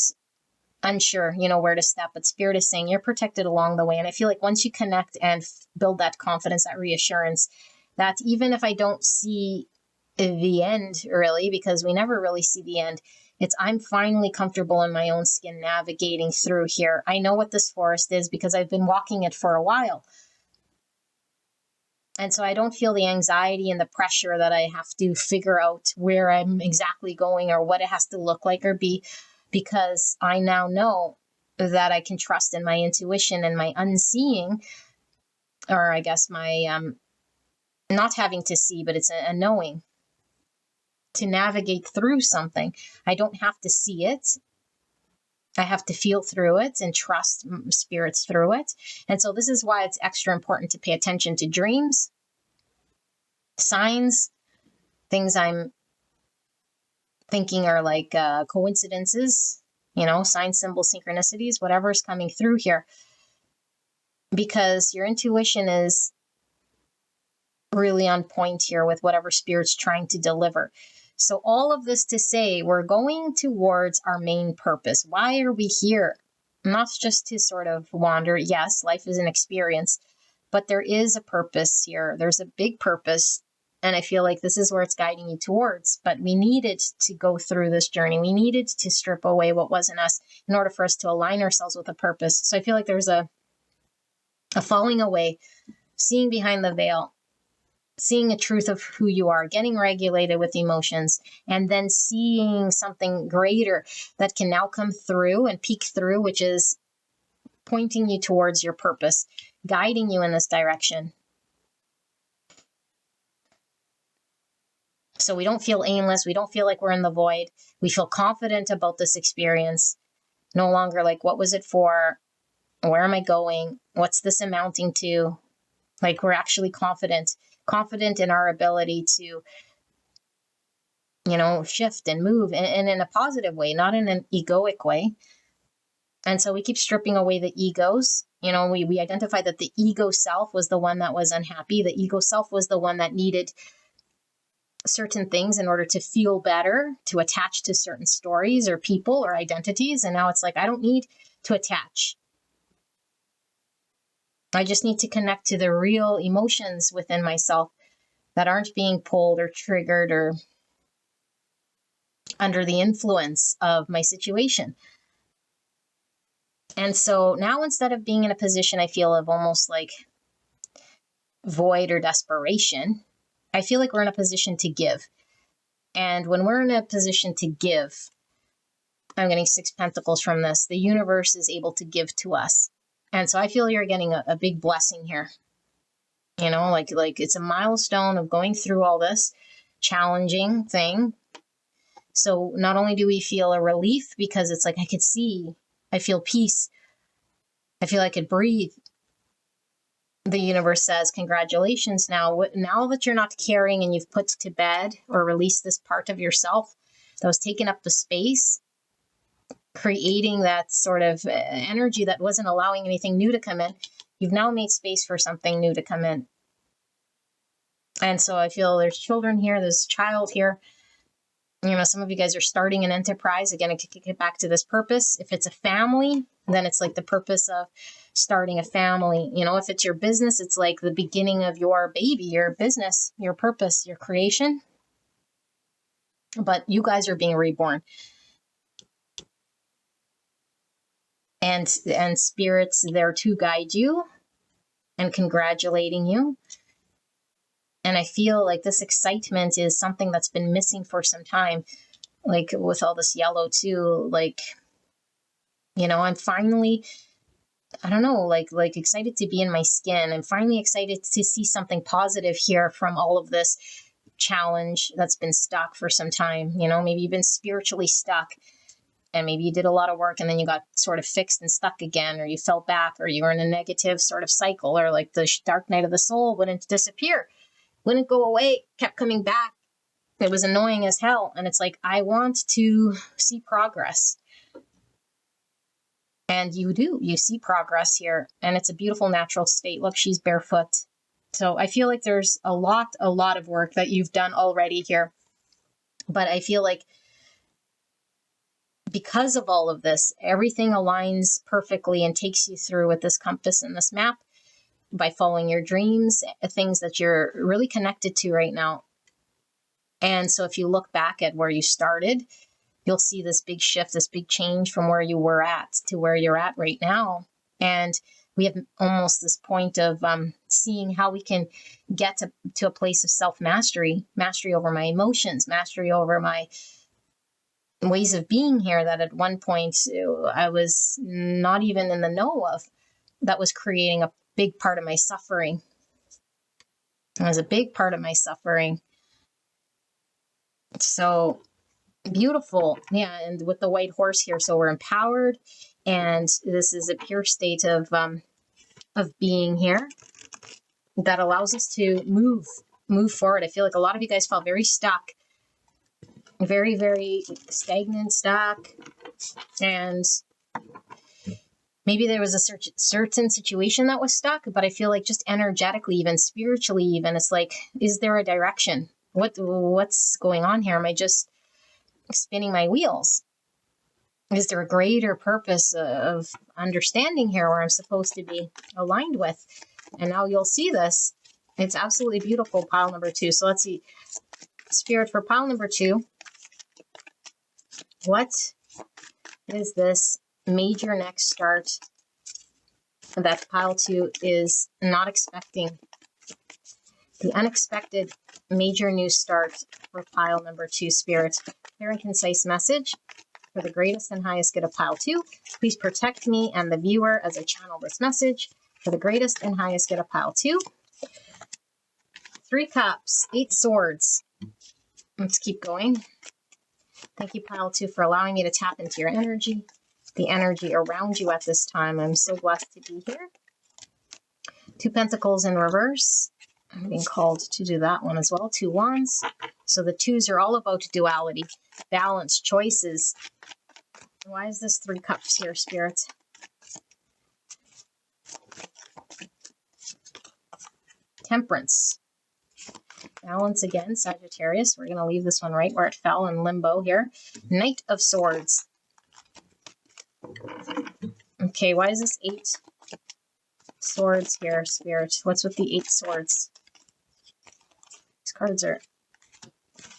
unsure, where to step, but Spirit is saying you're protected along the way. And I feel like once you connect and build that confidence, that reassurance, that even if I don't see the end really, because we never really see the end, I'm finally comfortable in my own skin navigating through here. I know what this forest is because I've been walking it for a while. And so I don't feel the anxiety and the pressure that I have to figure out where I'm exactly going or what it has to look like or be, because I now know that I can trust in my intuition and my unseeing, or I guess my not having to see, but it's a knowing to navigate through something. I don't have to see it. I have to feel through it and trust spirits through it. And so this is why it's extra important to pay attention to dreams, signs, things I'm thinking are like coincidences, signs, symbols, synchronicities, whatever's coming through here. Because your intuition is really on point here with whatever spirit's trying to deliver. So all of this to say, we're going towards our main purpose. Why are we here? Not just to sort of wander. Yes, life is an experience, but there is a purpose here. There's a big purpose. And I feel like this is where it's guiding you towards. But we needed to go through this journey. We needed to strip away what wasn't us in order for us to align ourselves with a purpose. So I feel like there's a falling away, seeing behind the veil, seeing a truth of who you are, getting regulated with emotions, and then seeing something greater that can now come through and peek through, which is pointing you towards your purpose, guiding you in this direction. So we don't feel aimless. We don't feel like we're in the void. We feel confident about this experience. No longer like, what was it for? Where am I going? What's this amounting to? Like, we're actually confident in our ability to, shift and move and in a positive way, not in an egoic way. And so we keep stripping away the egos. We identify that the ego self was the one that was unhappy. The ego self was the one that needed certain things in order to feel better, to attach to certain stories or people or identities. And now it's like, I don't need to attach. I just need to connect to the real emotions within myself that aren't being pulled or triggered or under the influence of my situation. And so now, instead of being in a position, I feel, of almost like void or desperation, I feel like we're in a position to give. And when we're in a position to give, I'm getting 6 pentacles from this. The universe is able to give to us. And so I feel you're getting a big blessing here. You know, like it's a milestone of going through all this challenging thing. So not only do we feel a relief, because it's like, I feel peace. I feel I could breathe. The universe says, congratulations. Now that you're not carrying and you've put to bed or released this part of yourself that was taking up the space, creating that sort of energy that wasn't allowing anything new to come in, you've now made space for something new to come in. And so I feel there's children here, there's a child here. You know, some of you guys are starting an enterprise. Again, I could get back to this purpose. If it's a family, then it's like the purpose of starting a family. You know, if it's your business, it's like the beginning of your baby, your business, your purpose, your creation. But you guys are being reborn. And spirit's there to guide you and congratulating you. And I feel like this excitement is something that's been missing for some time. Like with all this yellow too, like, you know, I'm finally, I don't know, like excited to be in my skin. I'm finally excited to see something positive here from all of this challenge that's been stuck for some time. You know, maybe you've been spiritually stuck, and maybe you did a lot of work and then you got sort of fixed and stuck again, or you fell back, or you were in a negative sort of cycle, or like the dark night of the soul wouldn't disappear, wouldn't go away, kept coming back. It was annoying as hell. And it's like, I want to see progress. And you see progress here. And it's a beautiful natural state. Look, she's barefoot. So I feel like there's a lot of work that you've done already here. But I feel like because of all of this, everything aligns perfectly and takes you through with this compass and this map by following your dreams, things that you're really connected to right now. And so if you look back at where you started, you'll see this big shift, this big change from where you were at to where you're at right now. And we have almost this point of seeing how we can get to a place of self-mastery, mastery over my emotions, mastery over my ways of being here that at one point I was not even in the know of, that was creating a big part of my suffering. It was a big part of my suffering. So beautiful. Yeah. And with the white horse here, so we're empowered, and this is a pure state of being here that allows us to move forward. I feel like a lot of you guys felt very stuck, very, very stagnant, stuck. And maybe there was a certain situation that was stuck, but I feel like just energetically, even spiritually, even, it's like, is there a direction? What's going on here? Am I just spinning my wheels? Is there a greater purpose of understanding here where I'm supposed to be aligned with? And now you'll see this. It's absolutely beautiful, pile number 2. So let's see. Spirit, for pile number 2, what is this major next start that pile 2 is not expecting? The unexpected major new start for pile number 2, Spirit. Clear and concise message for the greatest and highest good of pile 2. Please protect me and the viewer as I channel this message for the greatest and highest good of pile 2. 3 cups, 8 swords. Let's keep going. Thank you, pile 2, for allowing me to tap into your energy, the energy around you at this time. I'm so blessed to be here. 2 pentacles in reverse. I'm being called to do that one as well. 2 wands. So the 2s are all about duality, balance, choices. Why is this 3 cups here, Spirit? Temperance. Balance again, Sagittarius. We're going to leave this one right where it fell in limbo here. Knight of Swords. Okay, why is this 8 swords here, Spirit? What's with the 8 swords? These cards are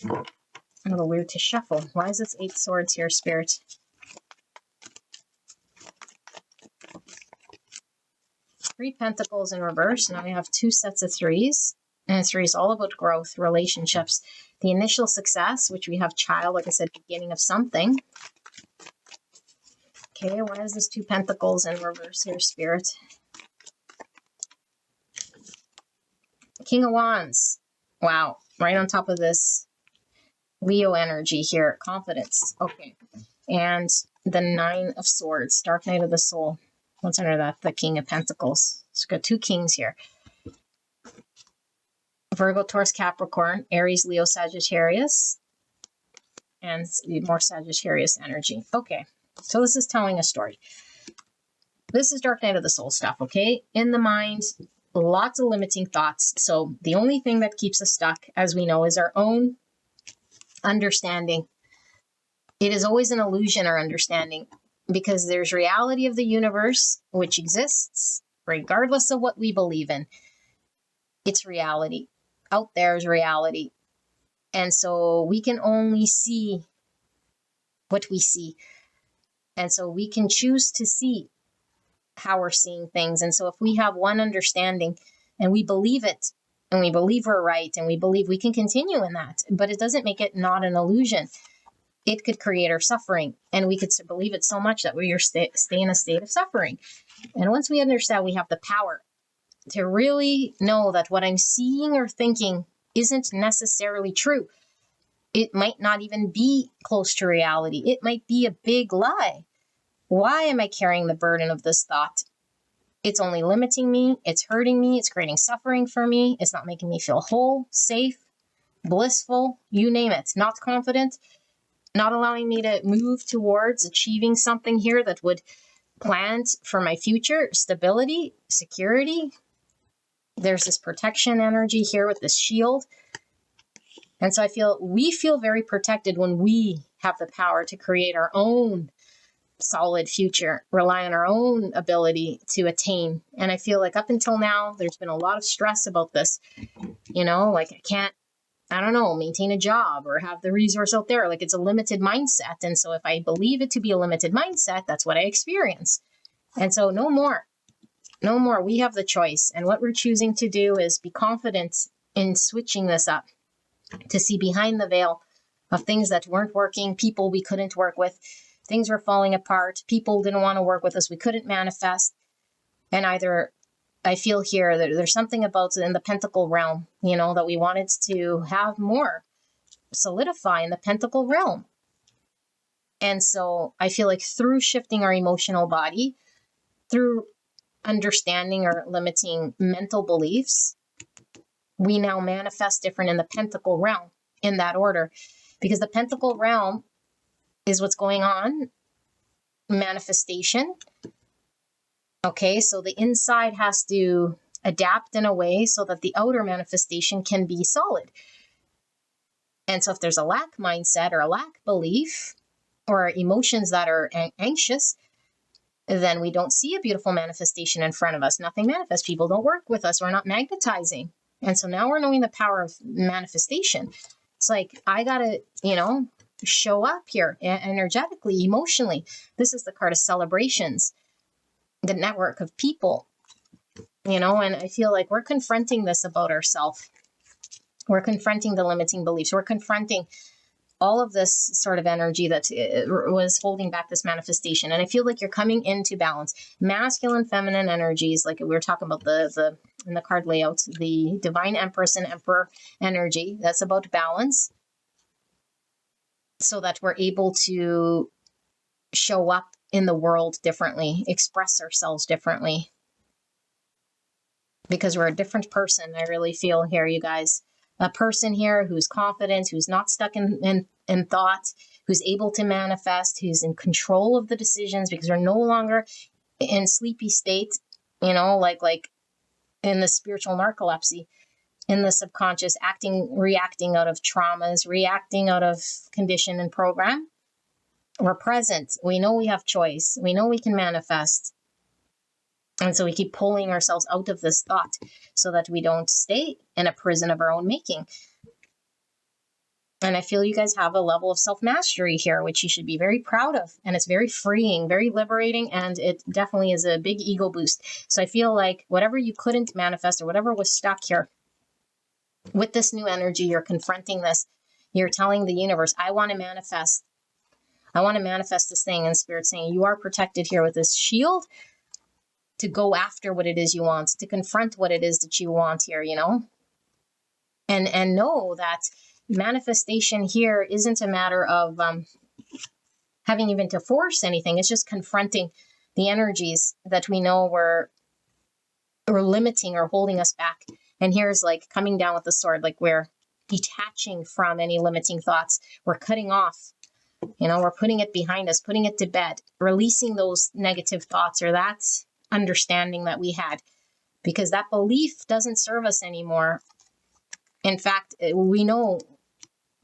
a little weird to shuffle. Why is this 8 swords here, Spirit? Three Pentacles in reverse. Now we have two sets of threes. And three is all about growth, relationships, the initial success, which we have child, like I said, beginning of something. Okay, why is this Two Pentacles in reverse here, Spirit? King of Wands. Wow, right on top of this Leo energy here, confidence. Okay, and the Nine of Swords, Dark Night of the Soul. What's under that? The King of Pentacles. So we've got two kings here. Virgo, Taurus, Capricorn, Aries, Leo, Sagittarius, and more Sagittarius energy. Okay, so this is telling a story. This is Dark Night of the Soul stuff, okay? In the mind, lots of limiting thoughts. So the only thing that keeps us stuck, as we know, is our own understanding. It is always an illusion, our understanding, because there's reality of the universe, which exists regardless of what we believe in. It's reality. Out there is reality. And so we can only see what we see. And so we can choose to see how we're seeing things. And so if we have one understanding and we believe it, and we believe we're right, and we believe we can continue in that, but it doesn't make it not an illusion. It could create our suffering, and we could believe it so much that we stay in a state of suffering. And once we understand we have the power to really know that what I'm seeing or thinking isn't necessarily true. It might not even be close to reality. It might be a big lie. Why am I carrying the burden of this thought? It's only limiting me. It's hurting me. It's creating suffering for me. It's not making me feel whole, safe, blissful, you name it. Not confident, not allowing me to move towards achieving something here that would plant for my future, stability, security. There's this protection energy here with this shield. And so we feel very protected when we have the power to create our own solid future, rely on our own ability to attain. And I feel like up until now, there's been a lot of stress about this, like I can't, maintain a job or have the resource out there. Like it's a limited mindset. And so if I believe it to be a limited mindset, that's what I experience. And so no more. We have the choice. And what we're choosing to do is be confident in switching this up, to see behind the veil of things that weren't working, people we couldn't work with, things were falling apart, people didn't want to work with us, we couldn't manifest. And either I feel here that there's something about in the Pentacle realm, that we wanted to have more solidify in the Pentacle realm. And so I feel like through shifting our emotional body, through understanding or limiting mental beliefs, we now manifest different in the Pentacle realm in that order, because the Pentacle realm is what's going on, manifestation. Okay, so the inside has to adapt in a way so that the outer manifestation can be solid. And so if there's a lack mindset or a lack belief or emotions that are anxious, then we don't see a beautiful manifestation in front of us. Nothing manifests. People don't work with us. We're not magnetizing. And so now we're knowing the power of manifestation. It's like, I got to, show up here energetically, emotionally. This is the card of celebrations, the network of people, and I feel like we're confronting this about ourselves. We're confronting the limiting beliefs. We're confronting all of this sort of energy that was holding back this manifestation. And I feel like you're coming into balance. Masculine, feminine energies, like we were talking about in the card layout, the Divine Empress and Emperor energy, that's about balance, so that we're able to show up in the world differently, express ourselves differently, because we're a different person. I really feel here, you guys, a person here who's confident, who's not stuck in thought, who's able to manifest, who's in control of the decisions, because we're no longer in sleepy state, like in the spiritual narcolepsy, in the subconscious, reacting out of traumas, reacting out of condition and program. We're present. We know we have choice. We know we can manifest. And so we keep pulling ourselves out of this thought so that we don't stay in a prison of our own making. And I feel you guys have a level of self-mastery here, which you should be very proud of. And it's very freeing, very liberating, and it definitely is a big ego boost. So I feel like whatever you couldn't manifest or whatever was stuck here, with this new energy, you're confronting this. You're telling the universe, I want to manifest. I want to manifest this thing. And Spirit saying, you are protected here with this shield to go after what it is you want, to confront what it is that you want here, you know? And know that manifestation here isn't a matter of having even to force anything. It's just confronting the energies that we know were limiting or holding us back. And here's like coming down with the sword, like we're detaching from any limiting thoughts. We're cutting off, you know, we're putting it behind us, putting it to bed, releasing those negative thoughts or that understanding that we had, because that belief doesn't serve us anymore. In fact, we know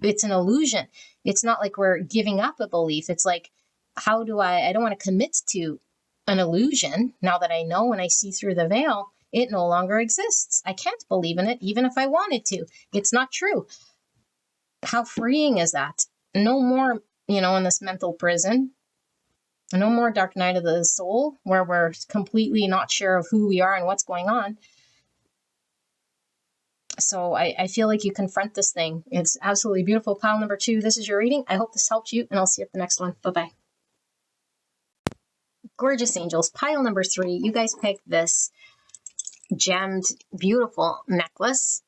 it's an illusion. It's not like we're giving up a belief. It's like, how do I don't want to commit to an illusion now that I know and I see through the veil, it no longer exists. I can't believe in it, even if I wanted to. It's not true. How freeing is that? No more, you know, in this mental prison. No more dark night of the soul where we're completely not sure of who we are and what's going on. So I feel like you confront this thing. It's absolutely beautiful. Pile number 2, this is your reading. I hope this helped you, and I'll see you at the next one. Bye-bye. Gorgeous angels. Pile number 3, you guys picked this gemmed, beautiful necklace.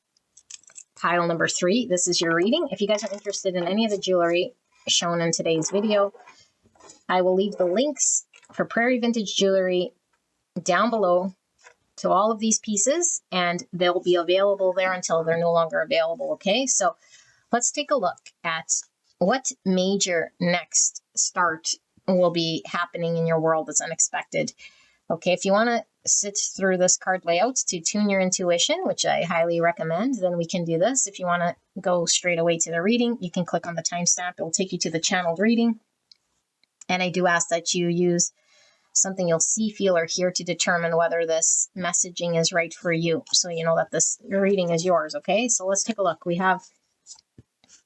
Pile number 3, this is your reading. If you guys are interested in any of the jewelry shown in today's video, I will leave the links for Prairie Vintage Jewelry down below to all of these pieces, and they'll be available there until they're no longer available. Okay, so let's take a look at what major next start will be happening in your world that's unexpected. Okay, if you want to sit through this card layout to tune your intuition, which I highly recommend, then we can do this. If you want to go straight away to the reading, you can click on the timestamp. It will take you to the channeled reading. And I do ask that you use something you'll see, feel, or hear to determine whether this messaging is right for you. So you know that this reading is yours, okay? So let's take a look. We have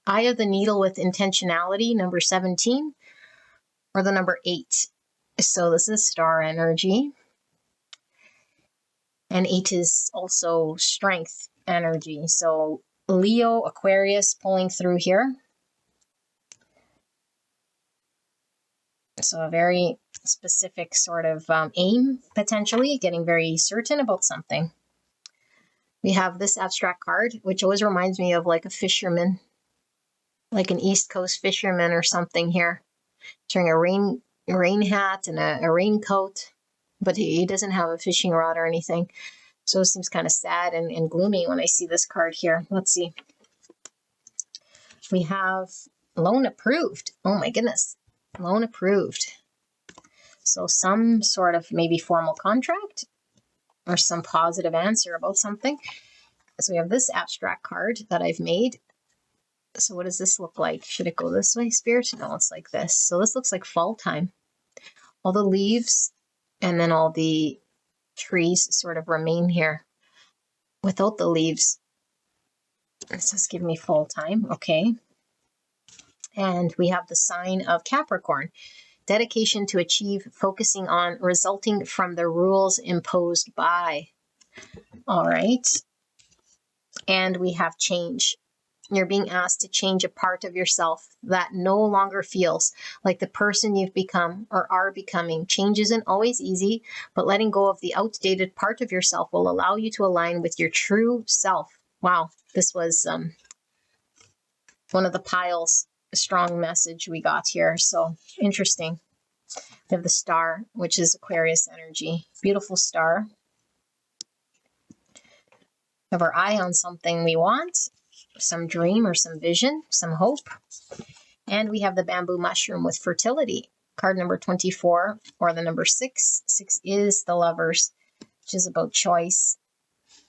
Eye of the Needle with Intentionality, number 17, or the number 8. So this is star energy. And 8 is also strength energy. So Leo, Aquarius pulling through here. So a very specific sort of aim, potentially, getting very certain about something. We have this abstract card, which always reminds me of like a fisherman, like an East Coast fisherman or something here. He's wearing a rain hat and a raincoat, but he doesn't have a fishing rod or anything. So it seems kind of sad and gloomy when I see this card here. Let's see. We have loan approved. Oh my goodness. Loan approved. So some sort of maybe formal contract or some positive answer about something. So we have this abstract card that I've made. So what does this look like? Should it go this way, Spirit? No, it's like this. So this looks like fall time. All the leaves and then all the trees sort of remain here without the leaves. This is giving me fall time. Okay. And we have the sign of Capricorn. Dedication to achieve, focusing on resulting from the rules imposed by. All right. And we have change. You're being asked to change a part of yourself that no longer feels like the person you've become or are becoming. Change isn't always easy, but letting go of the outdated part of yourself will allow you to align with your true self. Wow. This was one of the piles. Strong message we got here. So interesting. We have the star, which is Aquarius energy. Beautiful star. We have our eye on something we want, some dream or some vision, some hope. And we have the bamboo mushroom with fertility. Card number 24, or the number 6. 6 is the Lovers, which is about choice,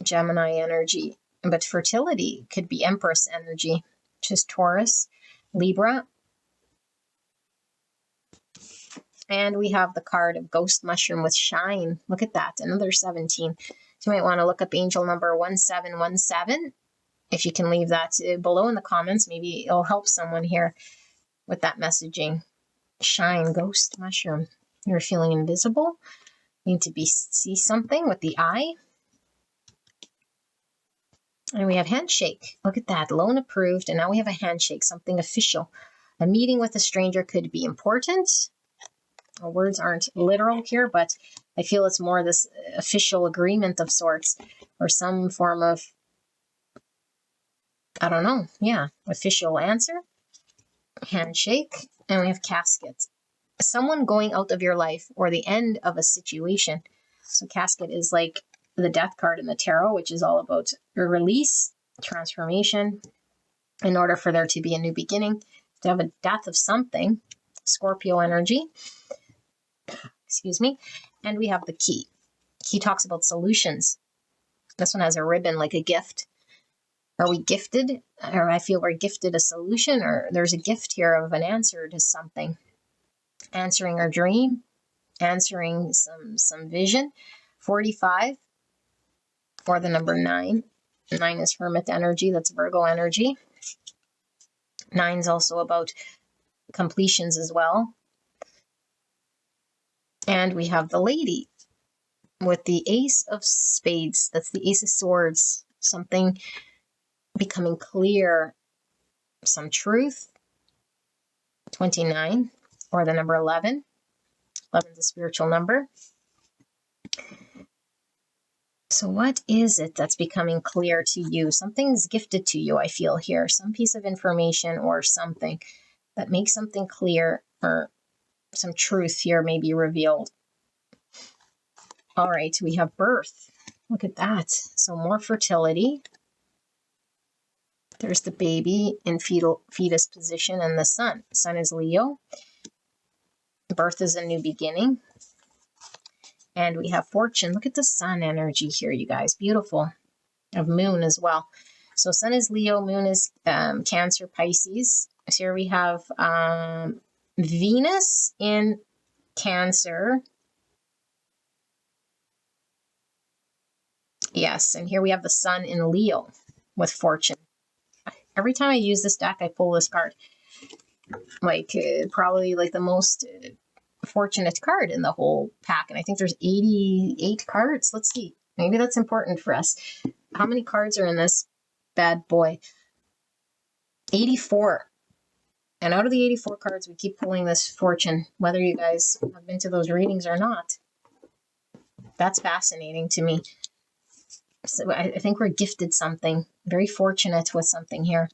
Gemini energy. But fertility could be Empress energy, which is Taurus, Libra. And we have the card of Ghost Mushroom with Shine. Look at that, another 17. So you might want to look up angel number 1717 If you can leave that below in the comments, maybe it'll help someone here with that messaging. Shine, ghost mushroom. You're feeling invisible. You need to see something with the eye. And we have handshake. Look at that. Loan approved. And now we have a handshake, something official. A meeting with a stranger could be important. Our words aren't literal here, but I feel it's more this official agreement of sorts, or some form of, I don't know, official answer. Handshake. And we have casket. Someone going out of your life or the end of a situation. So casket is like the death card in the tarot, which is all about a release, transformation, in order for there to be a new beginning, to have a death of something. Scorpio energy. Excuse me. And we have the key. Key talks about solutions. This one has a ribbon like a gift. Are we gifted? Or I feel we're gifted a solution, or there's a gift here of an answer to something. Answering our dream, answering some vision. 45, or the number 9. 9 is Hermit energy. That's Virgo energy. 9 is also about completions as well. And we have the lady with the Ace of Spades. That's the Ace of Swords. Something becoming clear. Some truth. 29, or the number 11. 11 is a spiritual number. So what is it that's becoming clear to you? Something's gifted to you, I feel here. Some piece of information or something that makes something clear, or some truth here may be revealed. All right, we have birth. Look at that. So more fertility. There's the baby in fetus position, and the sun. Sun is Leo. Birth is a new beginning. And we have fortune. Look at the sun energy here, you guys. Beautiful. Of moon as well. So sun is Leo, moon is Cancer, Pisces. So here we have Venus in Cancer. Yes, and here we have the sun in Leo with fortune. Every time I use this deck, I pull this card. Like probably like the most fortunate card in the whole pack. And I think there's 88 cards. Let's see. Maybe that's important for us. How many cards are in this bad boy? 84. And out of the 84 cards, we keep pulling this fortune, whether you guys have been to those readings or not. That's fascinating to me. So I think we're gifted something. Very fortunate with something here.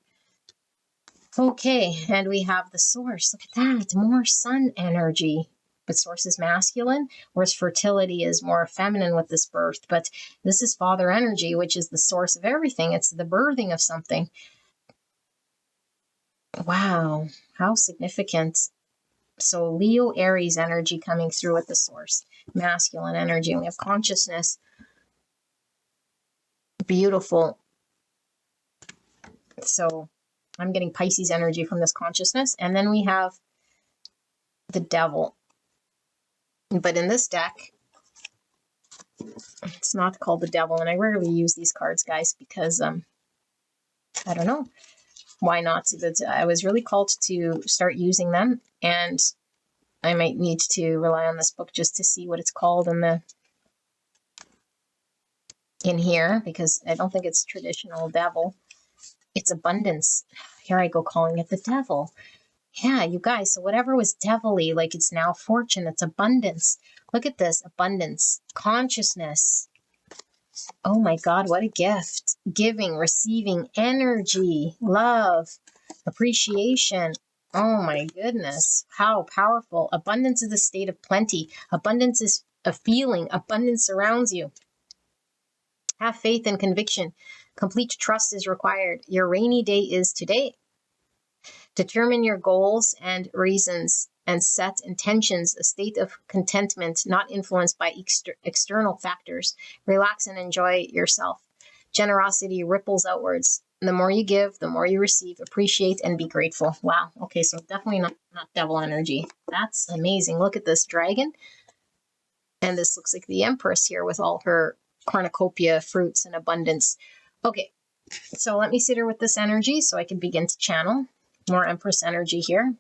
Okay, and we have the source. Look at that. More sun energy. But source is masculine, whereas fertility is more feminine with this birth. But this is father energy, which is the source of everything. It's the birthing of something. Wow, how significant. So Leo, Aries energy coming through with the source. Masculine energy. And we have consciousness. Beautiful. So I'm getting Pisces energy from this consciousness. And then we have the devil. But in this deck, it's not called the devil. And I rarely use these cards, guys, because I don't know. Why not? But I was really called to start using them. And I might need to rely on this book just to see what it's called in here, because I don't think it's traditional devil. It's abundance. Here I go calling it the devil. Yeah, you guys, so whatever was devilly, like it's now fortune, it's abundance. Look at this, abundance, consciousness. Oh my God, what a gift. Giving, receiving, energy, love, appreciation. Oh my goodness, how powerful. Abundance is a state of plenty. Abundance is a feeling. Abundance surrounds you. Have faith and conviction. Complete trust is required. Your rainy day is today. Determine your goals and reasons and set intentions, a state of contentment, not influenced by external factors. Relax and enjoy yourself. Generosity ripples outwards. The more you give, the more you receive. Appreciate and be grateful. Wow. Okay, so definitely not devil energy. That's amazing. Look at this dragon. And this looks like the Empress here with all her cornucopia, fruits, and abundance. Okay, So let me sit here with this energy so I can begin to channel more Empress energy here.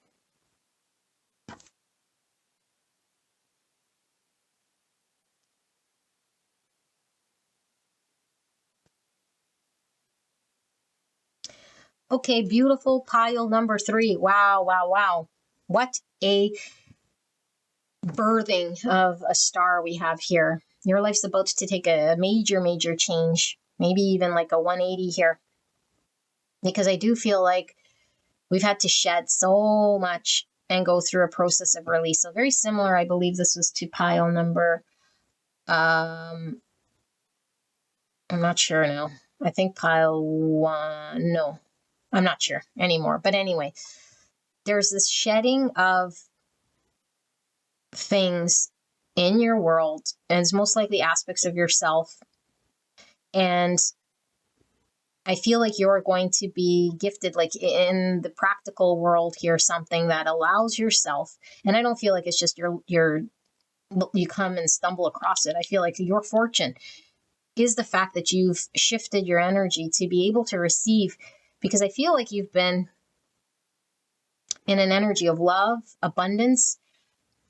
Okay, beautiful pile number 3. Wow, wow, wow. What a birthing of a star we have here. Your life's about to take a major, major change, maybe even like a 180 here. Because I do feel like we've had to shed so much and go through a process of release. So very similar, I believe this was to pile number, I'm not sure now. I think pile 1, no, I'm not sure anymore. But anyway, there's this shedding of things in your world, and it's most likely aspects of yourself. And I feel like you're going to be gifted, like in the practical world here, something that allows yourself. And I don't feel like it's just you come and stumble across it. I feel like your fortune is the fact that you've shifted your energy to be able to receive, because I feel like you've been in an energy of love, abundance,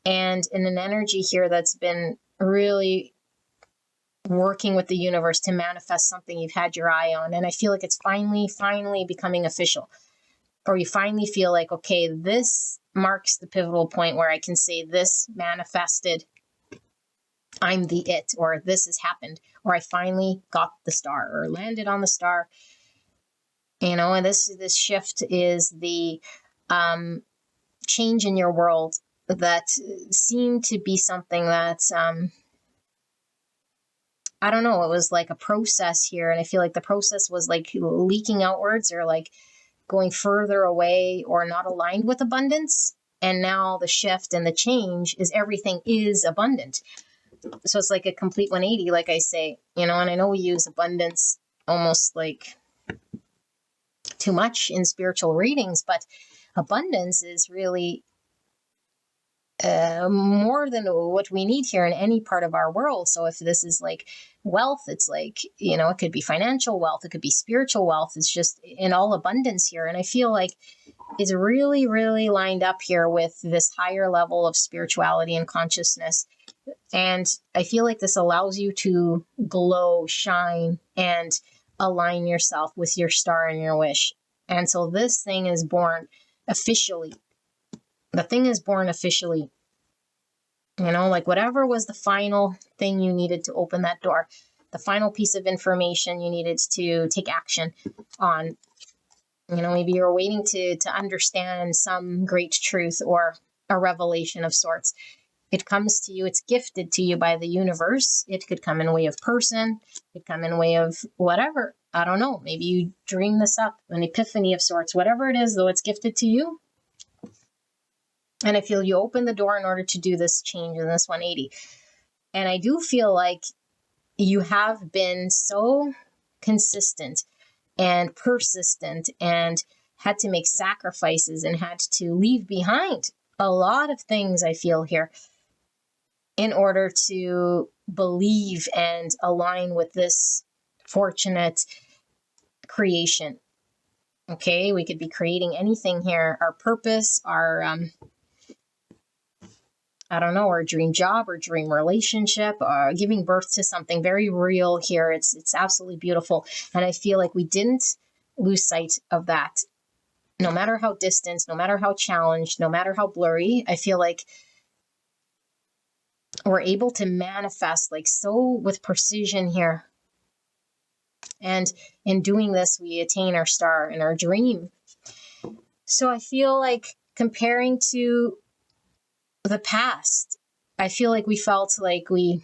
and in an energy here that's been really working with the universe to manifest something you've had your eye on. And I feel like it's finally becoming official. Or you finally feel like, okay, this marks the pivotal point where I can say this manifested, I'm the it, or this has happened, or I finally got the star or landed on the star. And this shift is the change in your world that seemed to be something that I don't know, it was like a process here. And I feel like the process was like leaking outwards or like going further away or not aligned with abundance. And now the shift and the change is everything is abundant. So it's like a complete 180, like I say, and I know we use abundance almost like too much in spiritual readings, but abundance is really more than what we need here in any part of our world. So if this is like wealth, it's like, it could be financial wealth, it could be spiritual wealth. It's just in all abundance here. And I feel like it's really, really lined up here with this higher level of spirituality and consciousness. And I feel like this allows you to glow, shine, and align yourself with your star and your wish. And so this thing is born officially. The thing is born officially. Like whatever was the final thing you needed to open that door, the final piece of information you needed to take action on. Maybe you're waiting to understand some great truth or a revelation of sorts. It comes to you, it's gifted to you by the universe. It could come in way of person, it could come in way of whatever. I don't know. Maybe you dream this up, an epiphany of sorts. Whatever it is, though, it's gifted to you. And I feel you open the door in order to do this change in this 180. And I do feel like you have been so consistent and persistent and had to make sacrifices and had to leave behind a lot of things, I feel here, in order to believe and align with this fortunate creation. Okay, we could be creating anything here. Our purpose, our I don't know, or a dream job or dream relationship, giving birth to something very real here. It's absolutely beautiful. And I feel like we didn't lose sight of that. No matter how distant, no matter how challenged, no matter how blurry, I feel like we're able to manifest like so with precision here. And in doing this, we attain our star and our dream. So I feel like comparing to the past, I feel like we felt like we're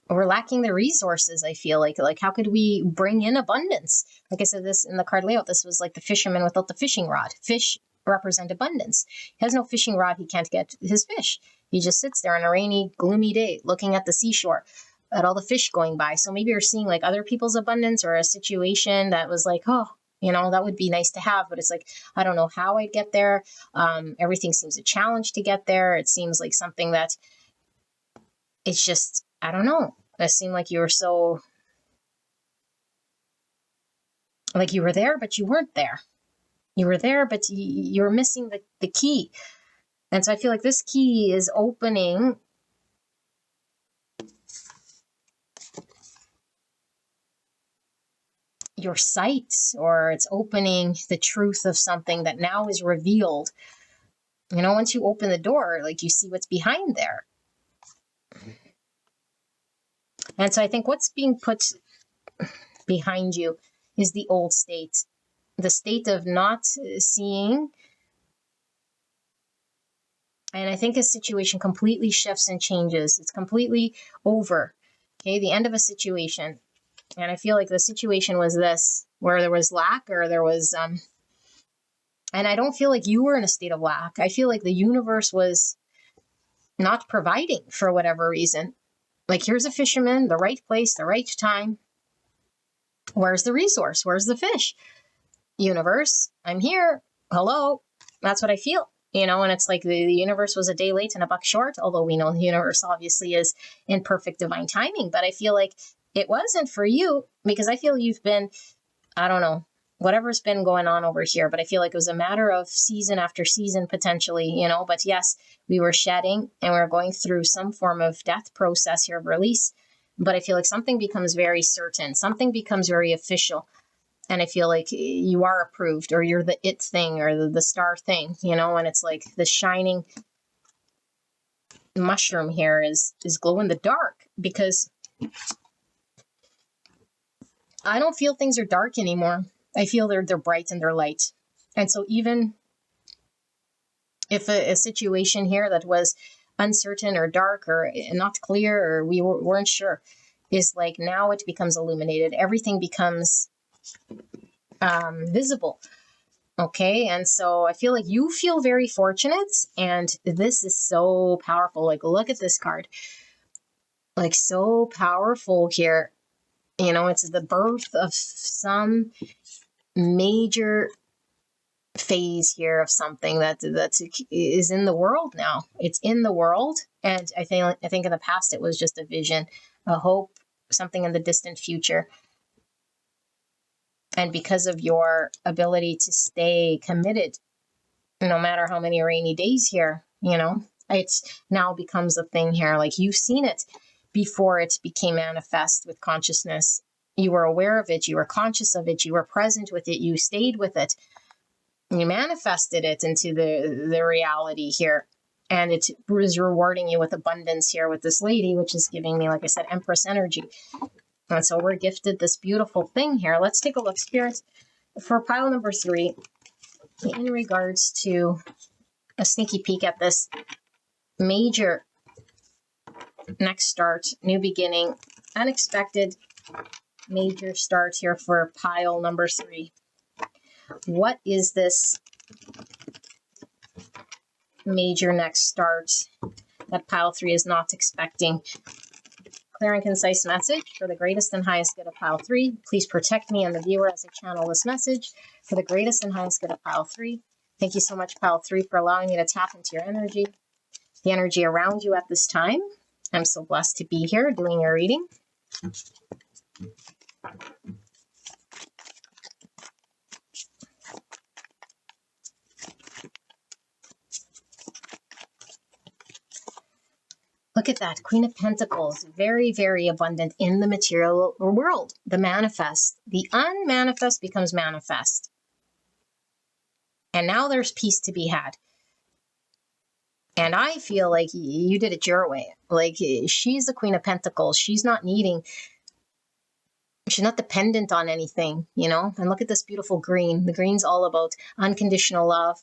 lacking the resources. I feel like how could we bring in abundance? Like I said, this in the card layout, this was like the fisherman without the fishing rod. Fish represent abundance. He has no fishing rod, he can't get his fish. He just sits there on a rainy, gloomy day looking at the seashore at all the fish going by. So maybe you're seeing like other people's abundance or a situation that was like, oh, that would be nice to have, but it's like, I don't know how I'd get there. Everything seems a challenge to get there. It seems like something that it's just, I don't know. It seemed like you were so Like you were there, but you weren't there. You were there, but you were missing the key. And so I feel like this key is opening your sight, or it's opening the truth of something that now is revealed. You know, once you open the door, like you see what's behind there. And so I think what's being put behind you is the old state, the state of not seeing. And I think a situation completely shifts and changes. It's completely over. Okay, the end of a situation. And I feel like the situation was this, where there was lack, or there was, and I don't feel like you were in a state of lack. I feel like the universe was not providing for whatever reason. Like, here's a fisherman, the right place, the right time. Where's the resource? Where's the fish? Universe, I'm here. Hello. That's what I feel. You know, and it's like the universe was a day late and a buck short, although we know the universe obviously is in perfect divine timing. But I feel like it wasn't for you, because I feel you've been, I don't know, whatever's been going on over here. But I feel like it was a matter of season after season, potentially, you know. But yes, we were shedding and we were going through some form of death process here of release. But I feel like something becomes very certain, something becomes very official. And I feel like you are approved, or you're the it thing, or the star thing, you know. And it's like the shining mushroom here is glow in the dark, because I don't feel things are dark anymore. I feel they're bright and they're light. And so even if a situation here that was uncertain or dark or not clear, or we weren't sure, is like now it becomes illuminated. Everything becomes visible. Okay, and so I feel like you feel very fortunate, and this is so powerful. Like, look at this card. Like, so powerful here. You know, it's the birth of some major phase here of something that is in the world now. It's in the world, and I think in the past it was just a vision, a hope, something in the distant future. And because of your ability to stay committed, no matter how many rainy days here, you know, it's now becomes a thing here. Like, you've seen it before it became manifest with consciousness. You were aware of it. You were conscious of it. You were present with it. You stayed with it. You manifested it into the reality here. And it was rewarding you with abundance here with this lady, which is giving me, like I said, Empress energy. And so we're gifted this beautiful thing here. Let's take a look, Spirit, for pile number 3, in regards to a sneaky peek at this major next start, new beginning, unexpected major start here for pile number 3. What is this major next start that pile 3 is not expecting? Clear and concise message for the greatest and highest good of pile 3. Please protect me and the viewer as I channel this message for the greatest and highest good of pile 3. Thank you so much, pile 3, for allowing me to tap into your energy, the energy around you at this time. I'm so blessed to be here doing your reading. Look at that, Queen of Pentacles, very, very abundant in the material world, the manifest. The unmanifest becomes manifest. And now there's peace to be had. And I feel like you did it your way. Like, she's the Queen of Pentacles. She's not dependent on anything, you know? And look at this beautiful green. The green's all about unconditional love.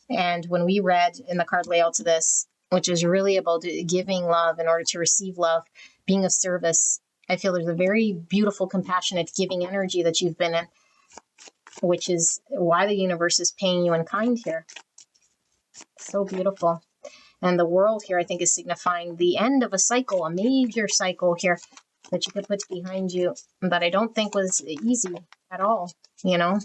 And when we read in the card layout to this, which is really about giving love in order to receive love, being of service, I feel there's a very beautiful, compassionate, giving energy that you've been in, which is why the universe is paying you in kind here. So beautiful. And the world here, I think, is signifying the end of a cycle, a major cycle here that you could put behind you, that I don't think was easy at all, you know?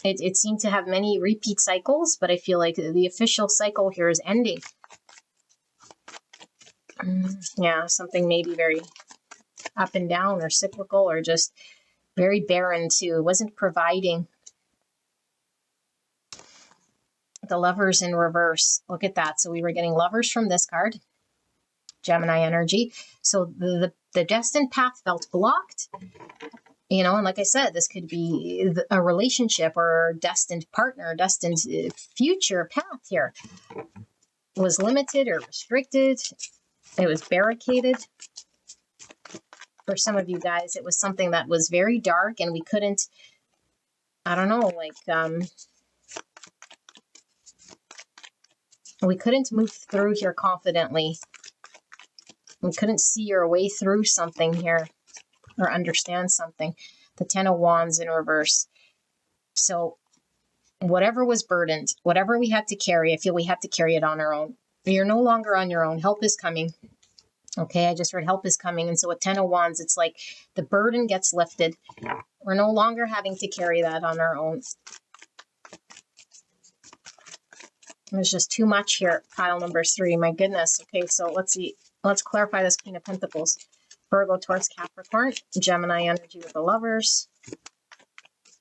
It seemed to have many repeat cycles, but I feel like the official cycle here is ending. Yeah, something maybe very up and down or cyclical, or just Very barren too. It wasn't providing. The Lovers in reverse. Look at that. So we were getting Lovers from this card, Gemini energy. So the destined path felt blocked. And like I said, this could be a relationship or destined partner, destined future path here was limited or restricted. It was barricaded. For some of you guys, it was something that was very dark and we couldn't, I don't know, we couldn't move through here confidently. We couldn't see our way through something here or understand something. The Ten of Wands in reverse. So whatever was burdened, whatever we had to carry, I feel we had to carry it on our own. You're no longer on your own. Help is coming. Okay, I just heard help is coming. And so with Ten of Wands, it's like the burden gets lifted. We're no longer having to carry that on our own. There's just too much here. Pile number 3. My goodness. Okay, so let's see. Let's clarify this Queen of Pentacles. Virgo, Taurus, Capricorn. Gemini energy with the Lovers.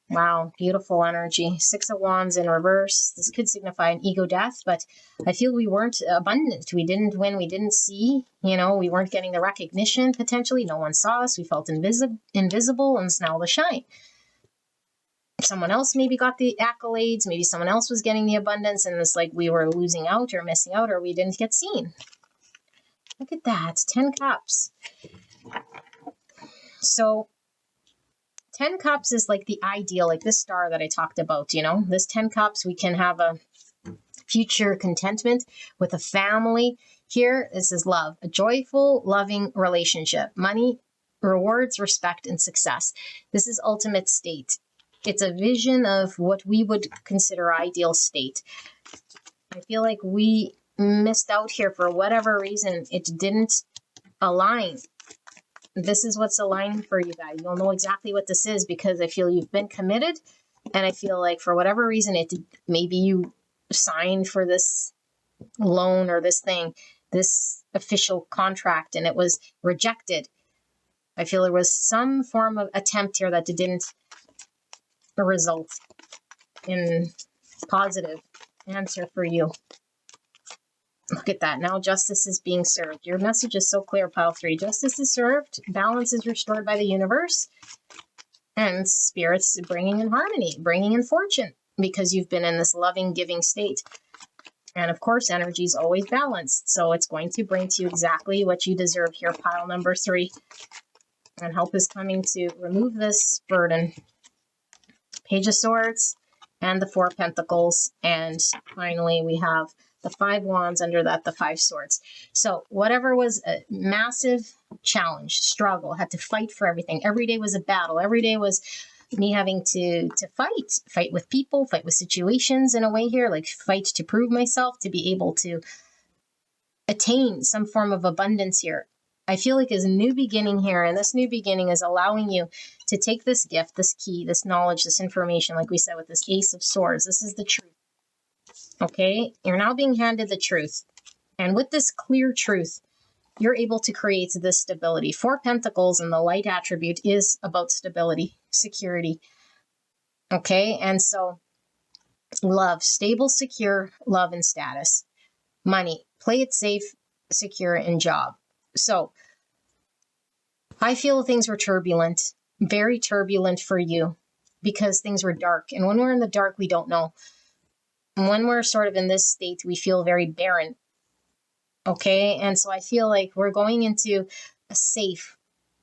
Wow, beautiful energy. 6 of Wands in reverse. This could signify an ego death, but I feel we weren't abundant. We didn't win. We didn't see. We weren't getting the recognition potentially. No one saw us. We felt invisible, and it's now the shine. Someone else maybe got the accolades. Maybe someone else was getting the abundance, and it's like we were losing out or missing out, or we didn't get seen. Look at that. 10 Cups. So 10 Cups is like the ideal, like this star that I talked about, this 10 Cups, we can have a future contentment with a family. Here, this is love, a joyful, loving relationship, money, rewards, respect, and success. This is ultimate state. It's a vision of what we would consider ideal state. I feel like we missed out here for whatever reason. It didn't align. This is what's aligning for you guys. You'll know exactly what this is because I feel you've been committed. And I feel like for whatever reason, maybe you signed for this loan or this thing, this official contract, and it was rejected. I feel there was some form of attempt here that didn't result in positive answer for you. Look at that. Now justice is being served. Your message is so clear, pile 3. Justice is served. Balance is restored by the universe. And spirits bringing in harmony, bringing in fortune, because you've been in this loving, giving state. And of course, energy is always balanced. So it's going to bring to you exactly what you deserve here, pile number 3. And help is coming to remove this burden. Page of Swords and the 4 Pentacles. And finally, we have the 5 Wands, under that, the 5 Swords. So whatever was a massive challenge, struggle, had to fight for everything. Every day was a battle. Every day was me having to fight with people, fight with situations in a way here, like fight to prove myself, to be able to attain some form of abundance here. I feel like is a new beginning here, and this new beginning is allowing you to take this gift, this key, this knowledge, this information, like we said with this Ace of Swords. This is the truth. Okay, you're now being handed the truth. And with this clear truth, you're able to create this stability. 4 Pentacles and the light attribute is about stability, security. Okay, and so love, stable, secure, love and status. Money, play it safe, secure, and job. So I feel things were turbulent, very turbulent for you because things were dark. And when we're in the dark, we don't know. When we're sort of in this state, we feel very barren. Okay. And so I feel like we're going into a safe,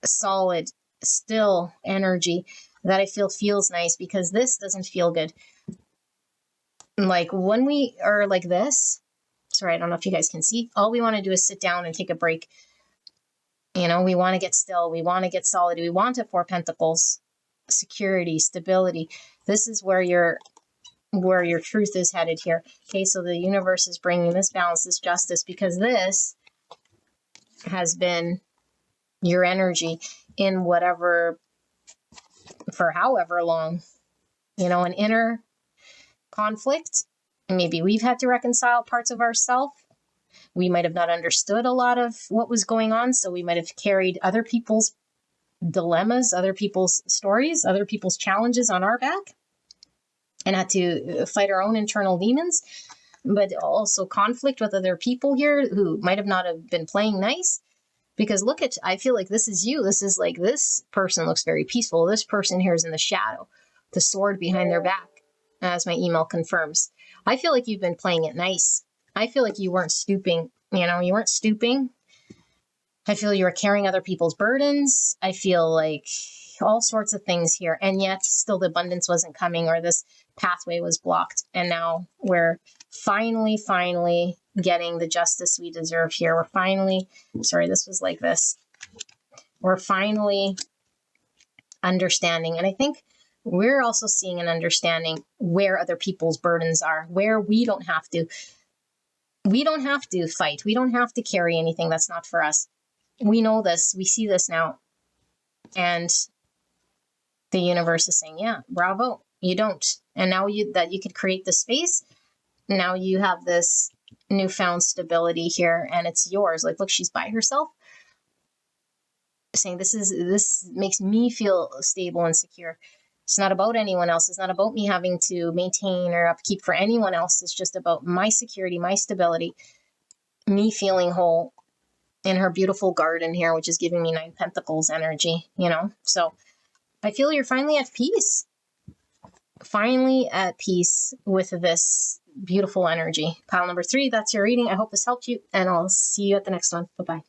solid, still energy that I feel feels nice because this doesn't feel good. Like when we are like this, sorry, I don't know if you guys can see, all we want to do is sit down and take a break. We want to get still. We want to get solid. We want a 4 Pentacles, security, stability. This is where your truth is headed here. Okay, so the universe is bringing this balance, this justice, because this has been your energy in whatever, for however long, an inner conflict. Maybe we've had to reconcile parts of ourselves. We might have not understood a lot of what was going on, so we might have carried other people's dilemmas, other people's stories, other people's challenges on our back, and had to fight our own internal demons, but also conflict with other people here who might have not have been playing nice. Because look at, I feel like this is you. This is like, this person looks very peaceful. This person here is in the shadow, the sword behind their back, as my email confirms. I feel like you've been playing it nice. I feel like you weren't stooping, you weren't stooping. I feel you were carrying other people's burdens. I feel like all sorts of things here. And yet still the abundance wasn't coming, or this pathway was blocked. And now we're finally getting the justice we deserve here. We're finally, sorry, this was like this. We're finally understanding. And I think we're also seeing and understanding where other people's burdens are, where we don't have to fight. We don't have to carry anything that's not for us. We know this. We see this now. And the universe is saying, yeah, bravo, you don't. And now that you could create the space, now you have this newfound stability here, and it's yours. Like, look, she's by herself, saying this makes me feel stable and secure. It's not about anyone else. It's not about me having to maintain or upkeep for anyone else. It's just about my security, my stability, me feeling whole in her beautiful garden here, which is giving me 9 Pentacles energy, So I feel you're finally at peace. Finally at peace with this beautiful energy. Pile number 3, that's your reading. I hope this helped you, and I'll see you at the next one. Bye-bye.